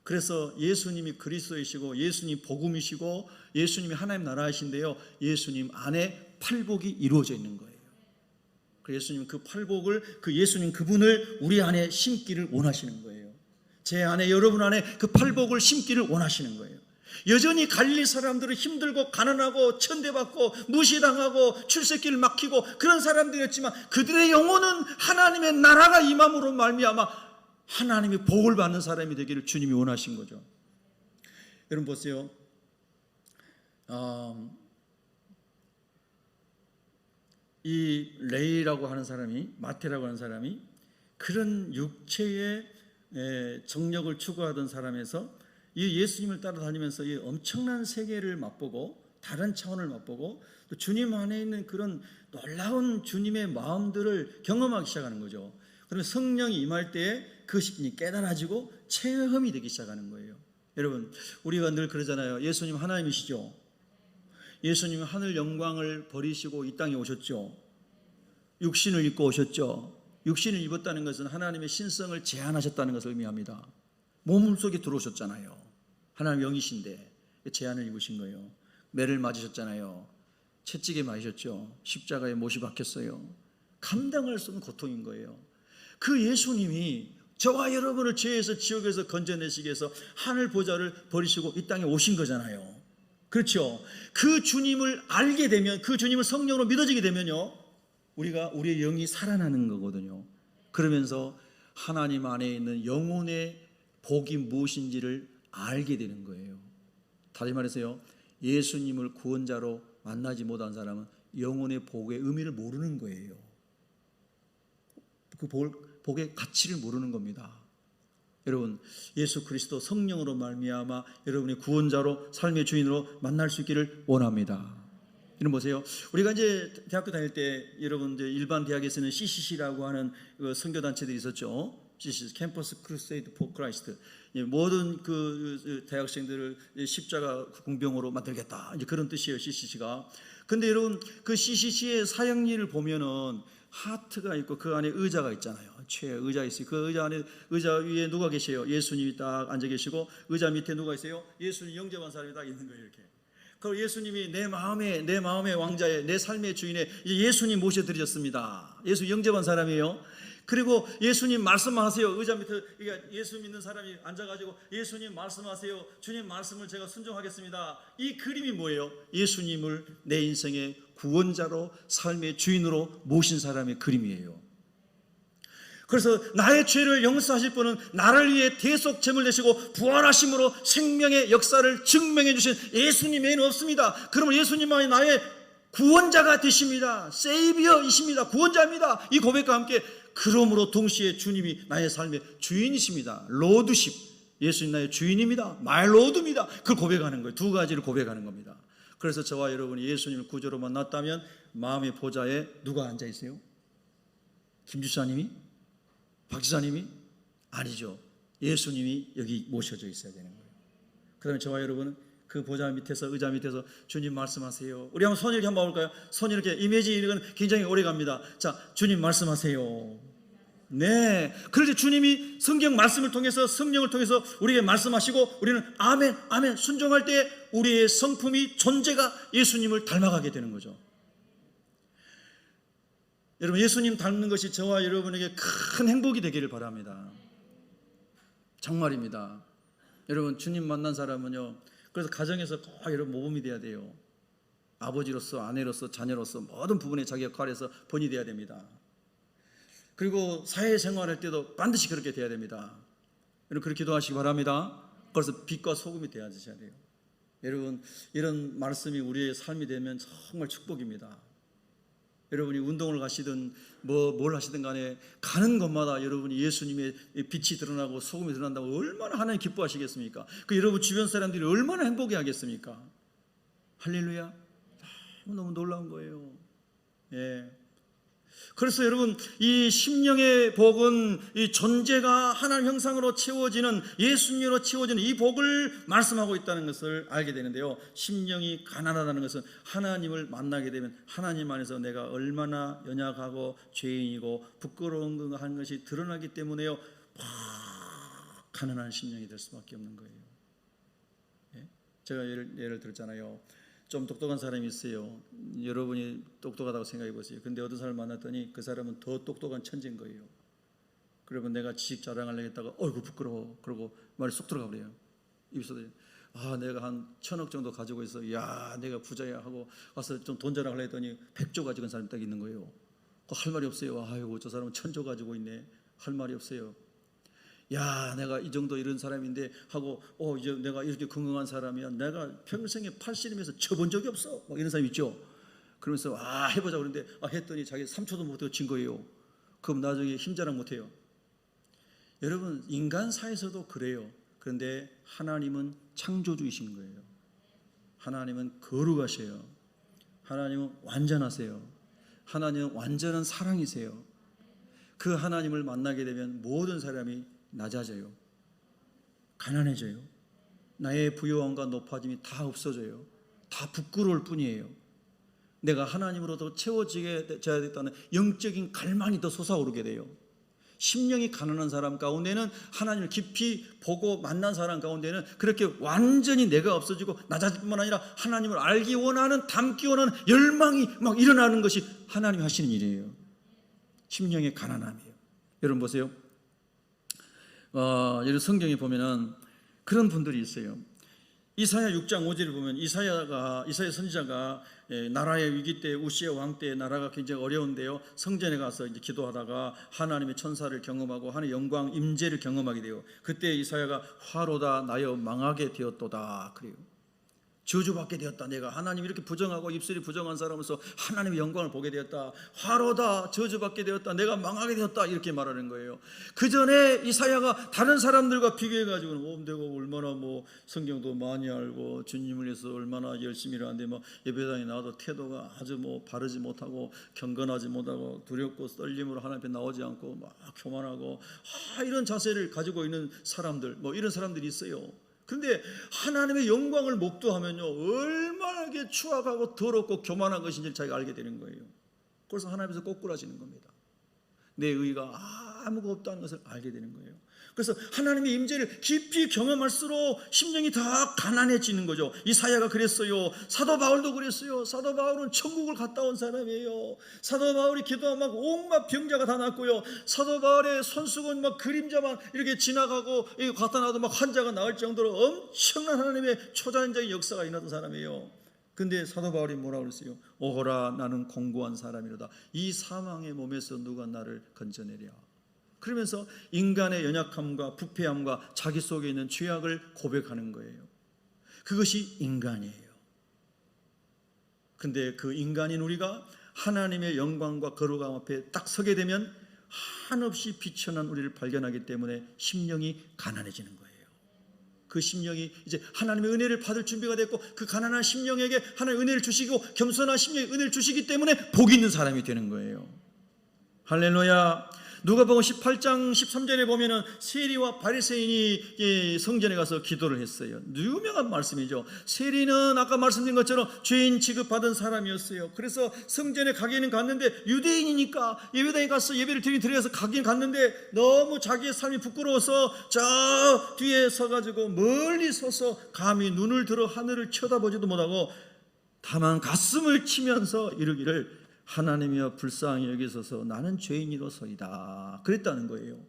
그래서 예수님이 그리스도이시고 예수님이 복음이시고 예수님이 하나님 나라이신데요, 예수님 안에 팔복이 이루어져 있는 거예요. 예수님 그 팔복을, 그 예수님 그분을 우리 안에 심기를 원하시는 거예요. 제 안에, 여러분 안에 그 팔복을 심기를 원하시는 거예요. 여전히 갈릴리 사람들은 힘들고 가난하고 천대받고 무시당하고 출세길 막히고 그런 사람들이었지만 그들의 영혼은 하나님의 나라가 임함으로 말미암아 하나님의 복을 받는 사람이 되기를 주님이 원하신 거죠. 여러분 보세요. 이 레이라고 하는 사람이, 마태라고 하는 사람이 그런 육체의 정력을 추구하던 사람에서 이 예수님을 따라다니면서 이 엄청난 세계를 맛보고 다른 차원을 맛보고 또 주님 안에 있는 그런 놀라운 주님의 마음들을 경험하기 시작하는 거죠. 그러면 성령이 임할 때에 그것이 깨달아지고 체험이 되기 시작하는 거예요. 여러분, 우리가 늘 그러잖아요. 예수님 하나님이시죠. 예수님은 하늘 영광을 버리시고 이 땅에 오셨죠. 육신을 입고 오셨죠. 육신을 입었다는 것은 하나님의 신성을 제한하셨다는 것을 의미합니다. 몸 속에 들어오셨잖아요. 하나님 영이신데 제한을 입으신 거예요. 매를 맞으셨잖아요. 채찍에 맞으셨죠. 십자가에 못이 박혔어요. 감당할 수 없는 고통인 거예요. 그 예수님이 저와 여러분을 죄에서 지옥에서 건져내시기 위해서 하늘 보좌를 버리시고 이 땅에 오신 거잖아요. 그렇죠. 그 주님을 알게 되면, 그 주님을 성령으로 믿어지게 되면요, 우리의 영이 살아나는 거거든요. 그러면서 하나님 안에 있는 영혼의 복이 무엇인지를 알게 되는 거예요. 다시 말해서요, 예수님을 구원자로 만나지 못한 사람은 영혼의 복의 의미를 모르는 거예요. 그 복의 가치를 모르는 겁니다. 여러분, 예수 그리스도 성령으로 말미암아 여러분의 구원자로 삶의 주인으로 만날 수 있기를 원합니다. 여러분 보세요. 우리가 이제 대학교 다닐 때 여러분 이제 일반 대학에서는 CCC라고 하는 선교 단체들이 있었죠. CCC, 캠퍼스 크루세이드 포 크라이스트. 모든 그 대학생들을 십자가 공병으로 만들겠다. 이제 그런 뜻이에요, CCC가. 근데 여러분 그 CCC의 사역리를 보면은 하트가 있고 그 안에 의자가 있잖아요. 의자 있어요. 그 의자 안에, 의자 위에 누가 계세요? 예수님이 딱 앉아 계시고, 의자 밑에 누가 있어요? 예수님 영접한 사람이 딱 있는 거예요. 이렇게. 그리고 예수님이 내 마음의 왕자의, 내 삶의 주인의 예수님 모셔드렸습니다. 예수 영접한 사람이에요. 그리고 예수님 말씀하세요. 의자 밑에 예수 믿는 사람이 앉아가지고 예수님 말씀하세요. 주님 말씀을 제가 순종하겠습니다. 이 그림이 뭐예요? 예수님을 내 인생의 구원자로, 삶의 주인으로 모신 사람의 그림이에요. 그래서 나의 죄를 용서하실 분은 나를 위해 대속 제물 되시고 부활하심으로 생명의 역사를 증명해 주신 예수님 외에는 없습니다. 그러면 예수님만이 나의 구원자가 되십니다. 세이비어이십니다. 구원자입니다. 이 고백과 함께 그러므로 동시에 주님이 나의 삶의 주인이십니다. 로드십, 예수님 나의 주인입니다. 마이 로드입니다. 그걸 고백하는 거예요. 두 가지를 고백하는 겁니다. 그래서 저와 여러분이 예수님을 구주로 만났다면 마음의 보좌에 누가 앉아 있어요? 김주사님이? 박지사님이? 아니죠. 예수님이 여기 모셔져 있어야 되는 거예요. 그러면 저와 여러분은 그 보좌 밑에서, 의자 밑에서 주님 말씀하세요. 우리 한번 손 이렇게 한번 볼까요? 손 이렇게, 이미지 이건 굉장히 오래 갑니다. 자, 주님 말씀하세요. 네. 그럴 때 주님이 성경 말씀을 통해서, 성령을 통해서 우리에게 말씀하시고, 우리는 아멘, 아멘 순종할 때 우리의 성품이, 존재가 예수님을 닮아가게 되는 거죠. 여러분, 예수님 닮는 것이 저와 여러분에게 큰 행복이 되기를 바랍니다. 정말입니다. 여러분, 주님 만난 사람은요, 그래서 가정에서 꼭 여러분 모범이 돼야 돼요. 아버지로서, 아내로서, 자녀로서 모든 부분에 자기 역할에서 본이 돼야 됩니다. 그리고 사회생활할 때도 반드시 그렇게 돼야 됩니다. 여러분 그렇게 기도하시기 바랍니다. 그래서 빛과 소금이 되어야 돼요. 여러분 이런 말씀이 우리의 삶이 되면 정말 축복입니다. 여러분이 운동을 가시든 뭘 하시든 간에 가는 곳마다 여러분이 예수님의 빛이 드러나고 소금이 드러난다고 얼마나 하나님 기뻐하시겠습니까? 그 여러분 주변 사람들이 얼마나 행복해 하겠습니까? 할렐루야. 너무 놀라운 거예요. 예. 그래서 여러분 이 심령의 복은 이 존재가 하나님 형상으로 채워지는, 예수님으로 채워지는 이 복을 말씀하고 있다는 것을 알게 되는데요. 심령이 가난하다는 것은 하나님을 만나게 되면 하나님 안에서 내가 얼마나 연약하고 죄인이고 부끄러운 거 하는 것이 드러나기 때문에요. 가난한 심령이 될 수밖에 없는 거예요. 예? 제가 예를 들었잖아요. 좀 똑똑한 사람이 있어요. 여러분이 똑똑하다고 생각해 보세요. 근데 어떤 사람을 만났더니 그 사람은 더 똑똑한 천재인 거예요. 그러면 내가 지식 자랑하려고 했다가 어이구 부끄러워 그러고 말이 쏙 들어가 버려요. 입에서도 내가 한 1,000억 정도 가지고 있어. 야 내가 부자야 하고 와서 좀 돈 자랑하려 했더니 100조 가지고 있는 사람이 딱 있는 거예요. 할 말이 없어요. 아이고 저 사람은 1,000조 가지고 있네. 할 말이 없어요. 야 내가 이 정도 이런 사람인데 하고 이제 내가 이렇게 건강한 사람이야. 내가 평생에 팔씨름에서 쳐본 적이 없어. 막 이런 사람 있죠. 그러면서 해보자 그러는데 했더니 자기 3초도 못하고 진 거예요. 그럼 나중에 힘자랑 못해요. 여러분 인간 사에서도 그래요. 그런데 하나님은 창조주이신 거예요. 하나님은 거룩하세요. 하나님은 완전하세요. 하나님은 완전한 사랑이세요. 그 하나님을 만나게 되면 모든 사람이 낮아져요. 가난해져요. 나의 부요함과 높아짐이 다 없어져요. 다 부끄러울 뿐이에요. 내가 하나님으로도 채워져야 됐다는 영적인 갈망이 더 솟아오르게 돼요. 심령이 가난한 사람 가운데는 하나님을 깊이 보고 만난 사람 가운데는 그렇게 완전히 내가 없어지고 낮아질 뿐만 아니라 하나님을 알기 원하는, 닮기 원하는 열망이 막 일어나는 것이 하나님이 하시는 일이에요. 심령의 가난함이에요. 여러분 보세요. 여러분 성경에 보면은 그런 분들이 있어요. 이사야 6장 5절을 보면 이사야 선지자가 나라의 위기 때 우시야 왕 때 나라가 굉장히 어려운데요, 성전에 가서 이제 기도하다가 하나님의 천사를 경험하고 하나님의 영광 임재를 경험하게 돼요. 그때 이사야가 화로다 나여 망하게 되었도다 그래요. 저주받게 되었다. 내가 하나님 이렇게 부정하고 입술이 부정한 사람으로서 하나님의 영광을 보게 되었다. 화로다 저주받게 되었다. 내가 망하게 되었다. 이렇게 말하는 거예요. 그 전에 이사야가 다른 사람들과 비교해가지고 내가 얼마나 성경도 많이 알고 주님을 위해서 얼마나 열심히 일하는데 예배당에 나와도 태도가 아주 바르지 못하고 경건하지 못하고 두렵고 떨림으로 하나님 앞에 나오지 않고 막 교만하고 이런 자세를 가지고 있는 사람들 이런 사람들이 있어요. 그런데 하나님의 영광을 목도하면요 얼마나 이게 추악하고 더럽고 교만한 것인지 자기가 알게 되는 거예요. 그래서 하나님께서 꼬꾸라지는 겁니다. 내 의가 아무것도 없다는 것을 알게 되는 거예요. 그래서 하나님의 임재를 깊이 경험할수록 심령이 다 가난해지는 거죠. 이사야가 그랬어요. 사도 바울도 그랬어요. 사도 바울은 천국을 갔다 온 사람이에요. 사도 바울이 기도하면 온갖 병자가 다 낫고요. 사도 바울의 손수건 그림자만 이렇게 지나가고 갖다 놔도 환자가 나을 정도로 엄청난 하나님의 초자연적인 역사가 일어났던 사람이에요. 근데 사도 바울이 뭐라고 그랬어요? 오호라 나는 공고한 사람이로다. 이 사망의 몸에서 누가 나를 건져내랴. 그러면서 인간의 연약함과 부패함과 자기 속에 있는 죄악을 고백하는 거예요. 그것이 인간이에요. 근데 그 인간인 우리가 하나님의 영광과 거룩함 앞에 딱 서게 되면 한없이 비천한 우리를 발견하기 때문에 심령이 가난해지는 거예요. 그 심령이 이제 하나님의 은혜를 받을 준비가 됐고 그 가난한 심령에게 하나님의 은혜를 주시고 겸손한 심령에 은혜를 주시기 때문에 복 있는 사람이 되는 거예요. 할렐루야. 누가복음 18장 13절에 보면은 세리와 바리새인이 성전에 가서 기도를 했어요. 유명한 말씀이죠. 세리는 아까 말씀드린 것처럼 죄인 취급받은 사람이었어요. 그래서 성전에 가기는 갔는데 유대인이니까 예배당에 가서 예배를 드려서 가긴 갔는데 너무 자기의 삶이 부끄러워서 저 뒤에 서가지고 멀리 서서 감히 눈을 들어 하늘을 쳐다보지도 못하고 다만 가슴을 치면서 이르기를 하나님이여 불쌍히 여기소서 나는 죄인이로소이다 그랬다는 거예요.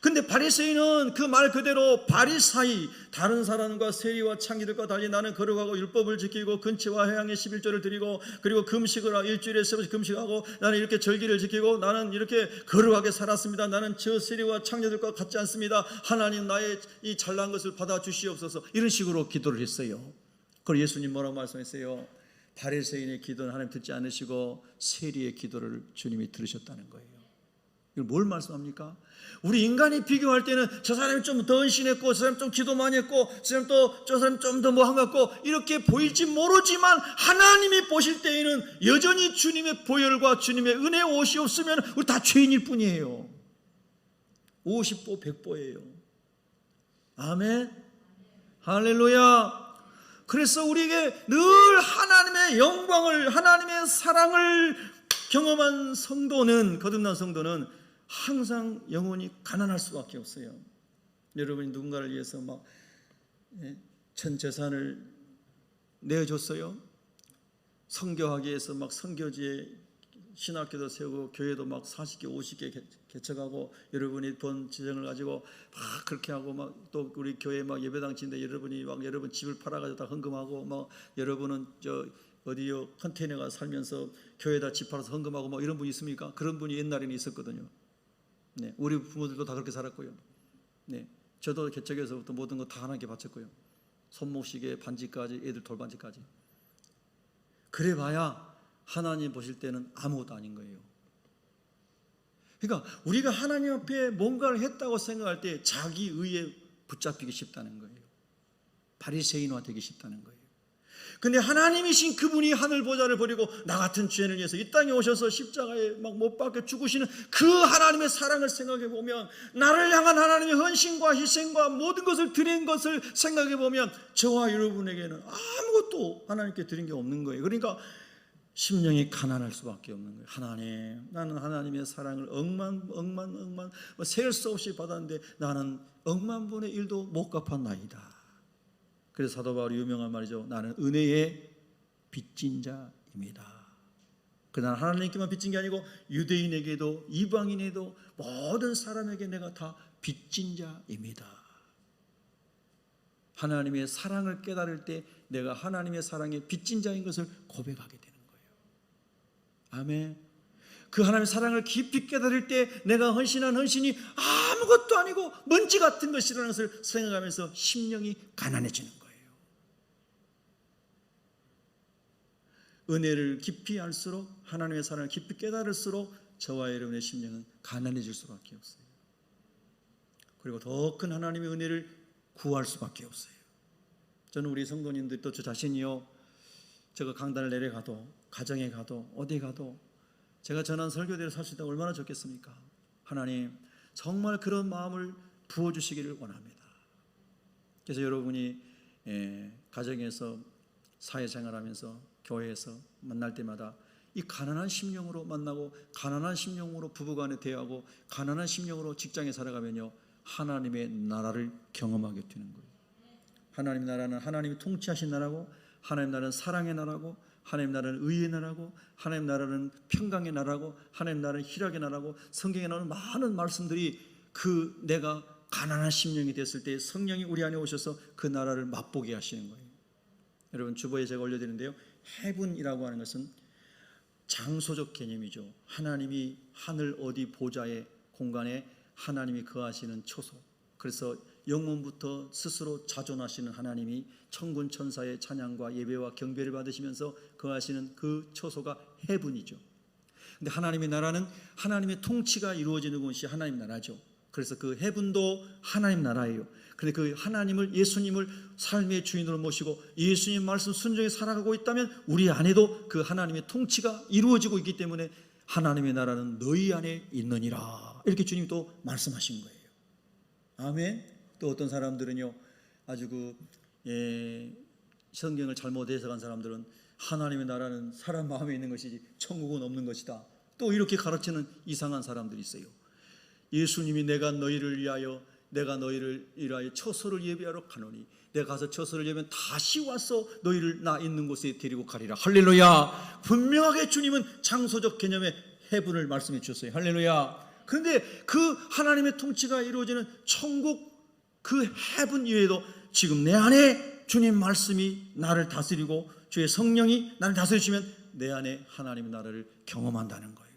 근데 바리새인은 그 말 그대로 바리사이 다른 사람과 세리와 창기들과 달리 나는 거룩하고 율법을 지키고 근치와 회양의 11조를 드리고 그리고 금식을 일주일에 3번씩 금식하고 나는 이렇게 절기를 지키고 나는 이렇게 거룩하게 살았습니다. 나는 저 세리와 창녀들과 같지 않습니다. 하나님 나의 이 잘난 것을 받아주시옵소서. 이런 식으로 기도를 했어요. 그리고 예수님 뭐라고 말씀했어요? 바리새인의 기도는 하나님 듣지 않으시고 세리의 기도를 주님이 들으셨다는 거예요. 이걸 뭘 말씀합니까? 우리 인간이 비교할 때는 저 사람이 좀 더 헌신했고 저 사람 좀 기도 많이 했고 저 사람 좀 더 뭐 한 것 같고 이렇게 보일지 모르지만 하나님이 보실 때에는 여전히 주님의 보혈과 주님의 은혜 옷이 없으면 우리 다 죄인일 뿐이에요. 50보 100보예요. 아멘. 할렐루야. 그래서 우리에게 늘 하나님의 영광을 하나님의 사랑을 경험한 성도는 거듭난 성도는 항상 영혼이 가난할 수밖에 없어요. 여러분이 누군가를 위해서 전 재산을 내어줬어요. 선교하기 위해서 선교지에 신학교도 세우고 교회도 40개 50개 개척하고 여러분이 번 재정을 가지고 그렇게 하고 또 우리 교회 예배당 짓는데 여러분이 여러분 집을 팔아가지고 다 헌금하고 여러분은 어디요 컨테이너가 살면서 교회에다 집 팔아서 헌금하고 이런 분이 있습니까? 그런 분이 옛날에는 있었거든요. 네, 우리 부모들도 다 그렇게 살았고요. 네, 저도 개척에서부터 모든 거 다 하나님께 바쳤고요. 손목시계 반지까지 애들 돌반지까지. 그래봐야 하나님 보실 때는 아무것도 아닌 거예요. 그러니까 우리가 하나님 앞에 뭔가를 했다고 생각할 때 자기 의에 붙잡히기 쉽다는 거예요. 바리새인화 되기 쉽다는 거예요. 근데 하나님이신 그분이 하늘 보좌를 버리고 나 같은 죄인을 위해서 이 땅에 오셔서 십자가에 못 박혀 죽으시는 그 하나님의 사랑을 생각해 보면 나를 향한 하나님의 헌신과 희생과 모든 것을 드린 것을 생각해 보면 저와 여러분에게는 아무것도 하나님께 드린 게 없는 거예요. 그러니까 심령이 가난할 수밖에 없는 거예요. 하나님, 나는 하나님의 사랑을 억만 셀 수 없이 받았는데 나는 억만분의 1도 못 갚았나이다. 그래서 사도 바울이 유명한 말이죠. 나는 은혜의 빚진 자입니다. 그러나 하나님께만 빚진 게 아니고 유대인에게도 이방인에게도 모든 사람에게 내가 다 빚진 자입니다. 하나님의 사랑을 깨달을 때 내가 하나님의 사랑의 빚진 자인 것을 고백하게 되는 거예요. 아멘. 그 하나님의 사랑을 깊이 깨달을 때 내가 헌신한 헌신이 아무것도 아니고 먼지 같은 것이라는 것을 생각하면서 심령이 가난해지는 거예요. 은혜를 깊이 알수록, 하나님의 사랑을 깊이 깨달을수록 저와 여러분의 심령은 가난해질 수밖에 없어요. 그리고 더 큰 하나님의 은혜를 구할 수밖에 없어요. 저는 우리 성도님들 또 저 자신이요, 제가 강단을 내려가도 가정에 가도 어디 가도 제가 전한 설교대로 살 수 있다면 얼마나 좋겠습니까? 하나님 정말 그런 마음을 부어주시기를 원합니다. 그래서 여러분이 가정에서 사회생활하면서 교회에서 만날 때마다 이 가난한 심령으로 만나고 가난한 심령으로 부부간에 대하고 가난한 심령으로 직장에 살아가면요, 하나님의 나라를 경험하게 되는 거예요. 하나님의 나라는 하나님이 통치하신 나라고, 하나님의 나라는 사랑의 나라고, 하나님의 나라는 의의 나라고, 하나님의 나라는 평강의 나라고, 하나님의 나라는 희락의 나라고, 성경에 나오는 많은 말씀들이 그 내가 가난한 심령이 됐을 때 성령이 우리 안에 오셔서 그 나라를 맛보게 하시는 거예요. 여러분, 주보에 제가 올려드리는데요, 헤븐이라고 하는 것은 장소적 개념이죠. 하나님이 하늘 어디 보좌의 공간에 하나님이 거하시는 초소. 그래서 영문부터 스스로 자존하시는 하나님이 천군 천사의 찬양과 예배와 경배를 받으시면서 거하시는 그 초소가 헤븐이죠. 근데 하나님의 나라는 하나님의 통치가 이루어지는 곳이 하나님 나라죠. 그래서 그 헤븐도 하나님 나라예요. 그런데 그 하나님을, 예수님을 삶의 주인으로 모시고 예수님 말씀 순종해 살아가고 있다면 우리 안에도 그 하나님의 통치가 이루어지고 있기 때문에 하나님의 나라는 너희 안에 있느니라, 이렇게 주님이 또 말씀하신 거예요. 아멘. 또 어떤 사람들은요, 아주 성경을 잘못 해석한 사람들은 하나님의 나라는 사람 마음에 있는 것이지 천국은 없는 것이다, 또 이렇게 가르치는 이상한 사람들이 있어요. 예수님이 내가 너희를 위하여 처소를 예비하러 가노니 내가 가서 처소를 예비하면 다시 와서 너희를 나 있는 곳에 데리고 가리라. 할렐루야. 분명하게 주님은 장소적 개념의 헤븐을 말씀해 주셨어요. 할렐루야. 그런데 그 하나님의 통치가 이루어지는 천국 그 헤븐 이외에도 지금 내 안에 주님 말씀이 나를 다스리고 주의 성령이 나를 다스리시면 내 안에 하나님의 나라를 경험한다는 거예요.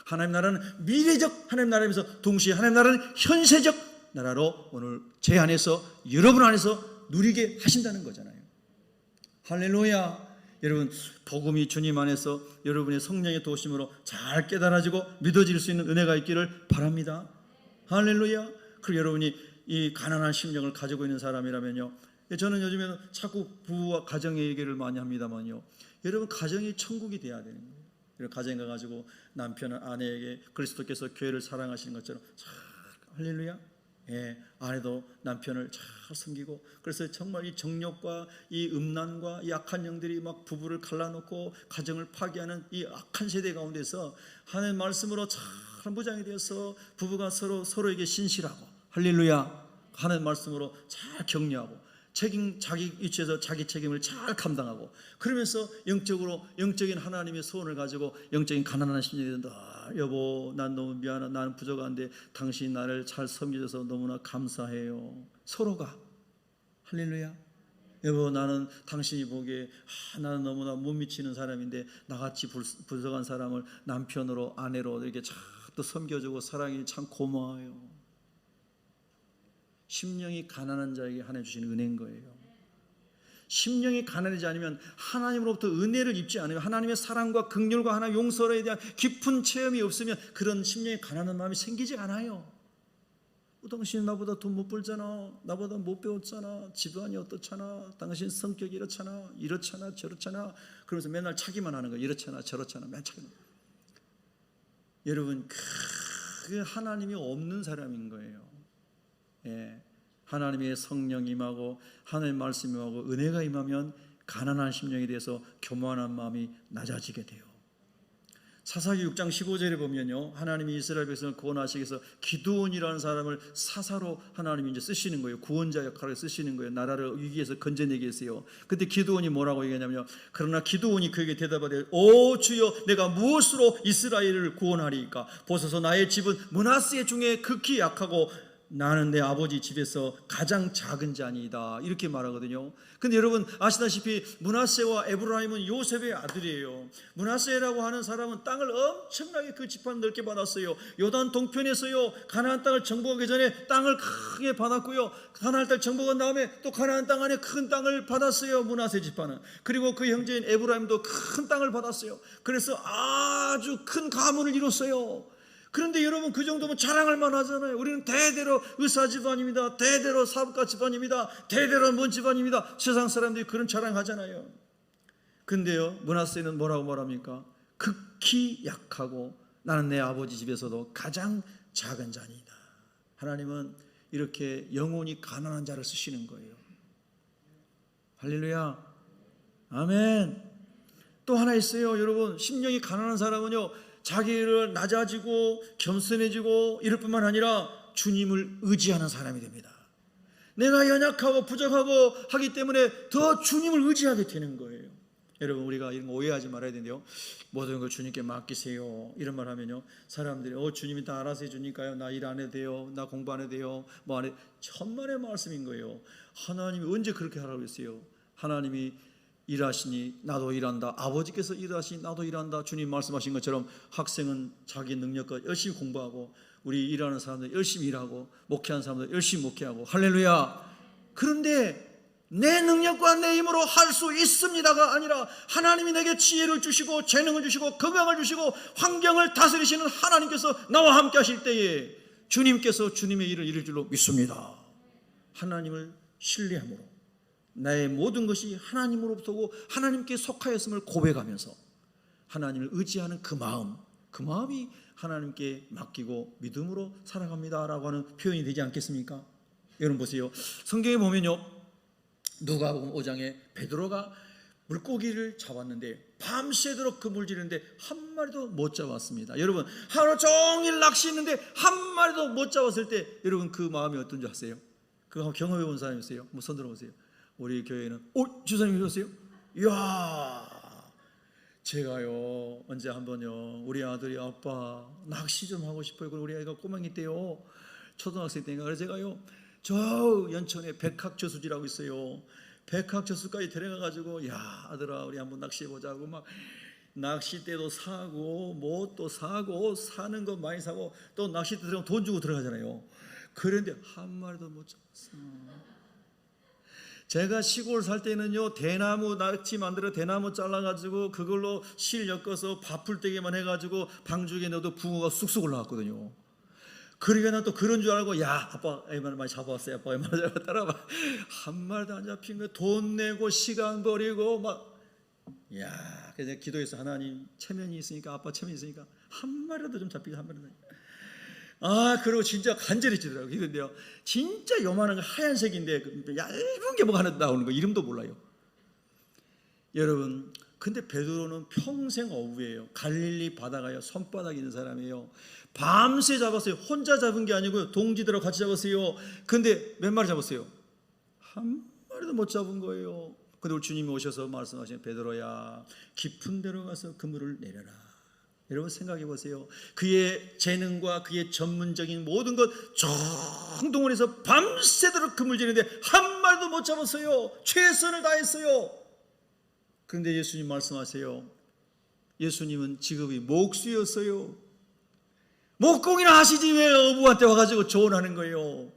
하나님 나라는 미래적 하나님 나라이면서 동시에 하나님 나라는 현세적 나라로 오늘 제 안에서, 여러분 안에서 누리게 하신다는 거잖아요. 할렐루야. 여러분, 복음이 주님 안에서 여러분의 성령의 도심으로 잘 깨달아지고 믿어질 수 있는 은혜가 있기를 바랍니다. 할렐루야. 그리고 여러분이 이 가난한 심령을 가지고 있는 사람이라면요, 저는 요즘에는 자꾸 부부와 가정의 얘기를 많이 합니다만요, 여러분 가정이 천국이 돼야 되는 거예요. 여러분 가정에 가가지고 남편은 아내에게 그리스도께서 교회를 사랑하시는 것처럼 잘, 할렐루야, 아내도 남편을 잘 섬기고, 그래서 정말 이 정욕과 이 음란과 이 악한 영들이 막 부부를 갈라놓고 가정을 파괴하는 이 악한 세대 가운데서 하나님의 말씀으로 잘 무장이 되어서 부부가 서로에게 신실하고, 할렐루야, 하나님의 말씀으로 잘 격려하고 자기 위치에서 자기 책임을 잘 감당하고, 그러면서 영적인 하나님의 소원을 가지고 영적인 가난한 심령이 된다. 여보, 난 너무 미안해, 나는 부족한데 당신이 나를 잘 섬겨줘서 너무나 감사해요. 서로가, 할렐루야. 여보, 나는 당신이 보기에 나는 너무나 못 미치는 사람인데 나같이 부족한 사람을 남편으로, 아내로 이렇게 잘 또 섬겨주고 사랑이 참 고마워요. 심령이 가난한 자에게 하나님 주시는 은혜인 거예요. 심령이 가난하지 않으면, 하나님으로부터 은혜를 입지 않으면, 하나님의 사랑과 긍휼과 하나님의 용서에 대한 깊은 체험이 없으면 그런 심령이 가난한 마음이 생기지 않아요. 당신 나보다 돈 못 벌잖아, 나보다 못 배웠잖아, 집안이 어떻잖아, 당신 성격이 이렇잖아, 저렇잖아, 그러면서 맨날 차기만 하는 거예요. 이렇잖아 저렇잖아, 맨날 차기만. 여러분, 그 하나님이 없는 사람인 거예요. 하나님의 성령이 임하고 하나님의 말씀이 임하고 은혜가 임하면 가난한 심령에 대해서 교만한 마음이 낮아지게 돼요. 사사기 6장 15절에 보면요, 하나님이 이스라엘 백성을 구원하시기 위해서 기드온이라는 사람을 사사로 하나님이 이제 쓰시는 거예요. 구원자 역할을 쓰시는 거예요. 나라를 위기에서 건져내기 위해서요. 그때 기드온이 뭐라고 얘기하냐면요, 그러나 기드온이 그에게 대답하되, 오 주여, 내가 무엇으로 이스라엘을 구원하리이까? 보소서, 나의 집은 므낫세 중에 극히 약하고 나는 내 아버지 집에서 가장 작은 자니이다 이렇게 말하거든요. 근데 여러분 아시다시피 므낫세와 에브라임은 요셉의 아들이에요. 므낫세라고 하는 사람은 땅을 엄청나게 그 지파는 넓게 받았어요. 요단 동편에서요 가나안 땅을 정복하기 전에 땅을 크게 받았고요, 가나안 땅을 정복한 다음에 또 가나안 땅 안에 큰 땅을 받았어요, 므낫세 지파는. 그리고 그 형제인 에브라임도 큰 땅을 받았어요. 그래서 아주 큰 가문을 이뤘어요. 그런데 여러분 그 정도면 자랑할 만하잖아요. 우리는 대대로 의사 집안입니다, 대대로 사업가 집안입니다, 대대로 뭔 집안입니다. 세상 사람들이 그런 자랑하잖아요. 근데요 므낫세는 뭐라고 말합니까? 극히 약하고 나는 내 아버지 집에서도 가장 작은 자니이다. 하나님은 이렇게 영혼이 가난한 자를 쓰시는 거예요. 할렐루야, 아멘. 또 하나 있어요. 여러분 심령이 가난한 사람은요 자기를 낮아지고 겸손해지고 이럴 뿐만 아니라 주님을 의지하는 사람이 됩니다. 내가 연약하고 부족하고 하기 때문에 더 주님을 의지하게 되는 거예요. 여러분 우리가 이런 거 오해하지 말아야 되는데요, 모든 걸 주님께 맡기세요 이런 말 하면요 사람들이 주님이 다 알아서 해주니까요, 나 일 안 해도 돼요, 나 공부 안 해도 돼요, 뭐 안 해도. 천만의 말씀인 거예요. 하나님이 언제 그렇게 하라고 했어요? 하나님이 일하시니 나도 일한다, 아버지께서 일하시니 나도 일한다. 주님 말씀하신 것처럼 학생은 자기 능력과 열심히 공부하고, 우리 일하는 사람들 열심히 일하고, 목회하는 사람들 열심히 목회하고. 할렐루야. 그런데 내 능력과 내 힘으로 할 수 있습니다가 아니라 하나님이 내게 지혜를 주시고 재능을 주시고 건강을 주시고 환경을 다스리시는 하나님께서 나와 함께 하실 때에 주님께서 주님의 일을 이룰 줄로 믿습니다. 하나님을 신뢰함으로 나의 모든 것이 하나님으로부터고 하나님께 속하였음을 고백하면서 하나님을 의지하는 그 마음이 하나님께 맡기고 믿음으로 살아갑니다라고 하는 표현이 되지 않겠습니까? 여러분 보세요. 성경에 보면요, 누가복음 5장에 베드로가 물고기를 잡았는데 밤새도록 그 물질인데 한 마리도 못 잡았습니다. 여러분 하루 종일 낚시했는데 한 마리도 못 잡았을 때 여러분 그 마음이 어떤 줄 아세요? 그거 경험해 본 사람 있어요? 한번 손 들어보세요. 우리 교회는 주사님 오셨어요? 이야, 제가요 언제 한번요 우리 아들이 아빠 낚시 좀 하고 싶어요. 그리고 우리 아이가 꼬맹이 때요 초등학생 때인가, 그래서 제가요 저 연천에 백학저수지라고 있어요. 백학저수까지 데려가가지고 야 아들아 우리 한번 낚시해보자고 막 낚싯대도 사고 뭐 사고 사는 거 많이 사고 또 낚싯대 들어가면 돈 주고 들어가잖아요. 그런데 한 마리도 못 잡았어. 제가 시골 살 때는요 대나무 낚시 만들어 대나무 잘라가지고 그걸로 실 엮어서 밥풀떼기만 해가지고 방죽에 넣어도 붕어가 쑥쑥 올라왔거든요. 그러니까 난 또 그런 줄 알고 야 아빠 얼마나 많이 잡아왔어요, 아빠 얼마나 잡았다라 한 마리도 안 잡힌 거 돈 내고 시간 버리고 막 야 그래서 기도해서 하나님 체면이 있으니까 아빠 체면이 있으니까 한 마리라도 좀 잡히게 한 마리라도. 그리고 진짜 간절해지더라고요. 그런데요 진짜 요만한 거 하얀색인데 얇은 게 뭐가 하나 나오는 거 이름도 몰라요. 여러분 근데 베드로는 평생 어부예요. 갈릴리 바다가요 손바닥 있는 사람이에요. 밤새 잡았어요. 혼자 잡은 게 아니고요 동지들하고 같이 잡았어요. 근데 몇 마리 잡았어요? 한 마리도 못 잡은 거예요. 근데 우리 주님이 오셔서 말씀하시는 베드로야 깊은 데로 가서 그물을 내려라. 여러분 생각해 보세요. 그의 재능과 그의 전문적인 모든 것 정동원에서 밤새도록 그물지는데 한 마리도 못 잡았어요. 최선을 다했어요. 그런데 예수님 말씀하세요. 예수님은 직업이 목수였어요. 목공이나 하시지 왜 어부한테 와가지고 조언하는 거예요.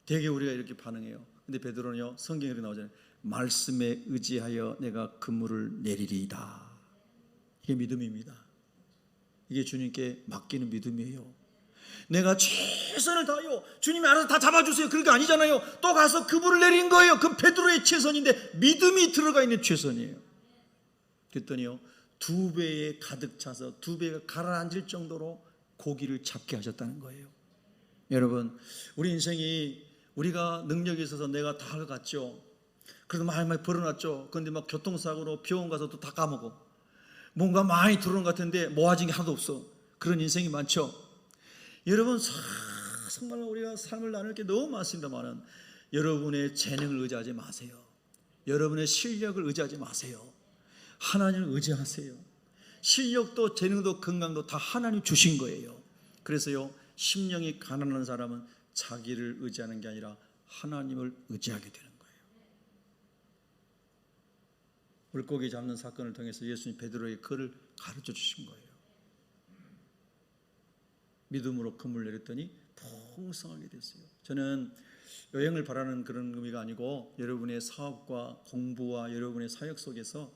되게 우리가 이렇게 반응해요. 근데 베드로는요 성경에 이렇게 나오잖아요. 말씀에 의지하여 내가 그물을 내리리이다. 이게 믿음입니다. 이게 주님께 맡기는 믿음이에요. 내가 최선을 다해요. 주님이 알아서 다 잡아주세요. 그런 게 아니잖아요. 또 가서 그물을 내린 거예요. 그 베드로의 최선인데 믿음이 들어가 있는 최선이에요. 그랬더니요 2배에 가득 차서 2배가 가라앉을 정도로 고기를 잡게 하셨다는 거예요. 여러분 우리 인생이 우리가 능력이 있어서 내가 다 갖죠. 그래도 많이 벌어놨죠. 그런데 막 교통사고로 병원 가서 또 다 까먹어. 뭔가 많이 들어온 것 같은데 모아진 게 하나도 없어. 그런 인생이 많죠. 여러분 정말 우리가 삶을 나눌 게 너무 많습니다만 여러분의 재능을 의지하지 마세요. 여러분의 실력을 의지하지 마세요. 하나님을 의지하세요. 실력도 재능도 건강도 다 하나님 주신 거예요. 그래서요 심령이 가난한 사람은 자기를 의지하는 게 아니라 하나님을 의지하게 되는 거예요. 물고기 잡는 사건을 통해서 예수님 베드로에게 그를 가르쳐 주신 거예요. 믿음으로 그물 내렸더니 풍성하게 됐어요. 저는 여행을 바라는 그런 의미가 아니고 여러분의 사업과 공부와 여러분의 사역 속에서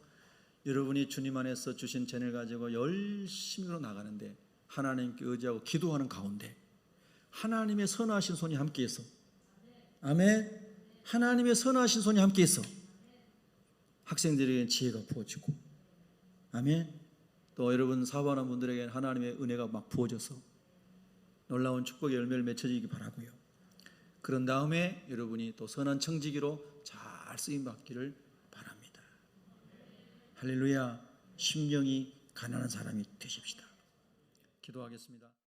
여러분이 주님 안에서 주신 재능을 가지고 열심히 나가는데 하나님께 의지하고 기도하는 가운데 하나님의 선하신 손이 함께해서, 아멘, 하나님의 선하신 손이 함께해서 학생들에게 지혜가 부어지고, 아멘, 또 여러분 사업하는 분들에게 하나님의 은혜가 막 부어져서 놀라운 축복의 열매를 맺혀지기 바라고요. 그런 다음에 여러분이 또 선한 청지기로 잘 쓰임받기를 바랍니다. 할렐루야. 심령이 가난한 사람이 되십시다. 기도하겠습니다.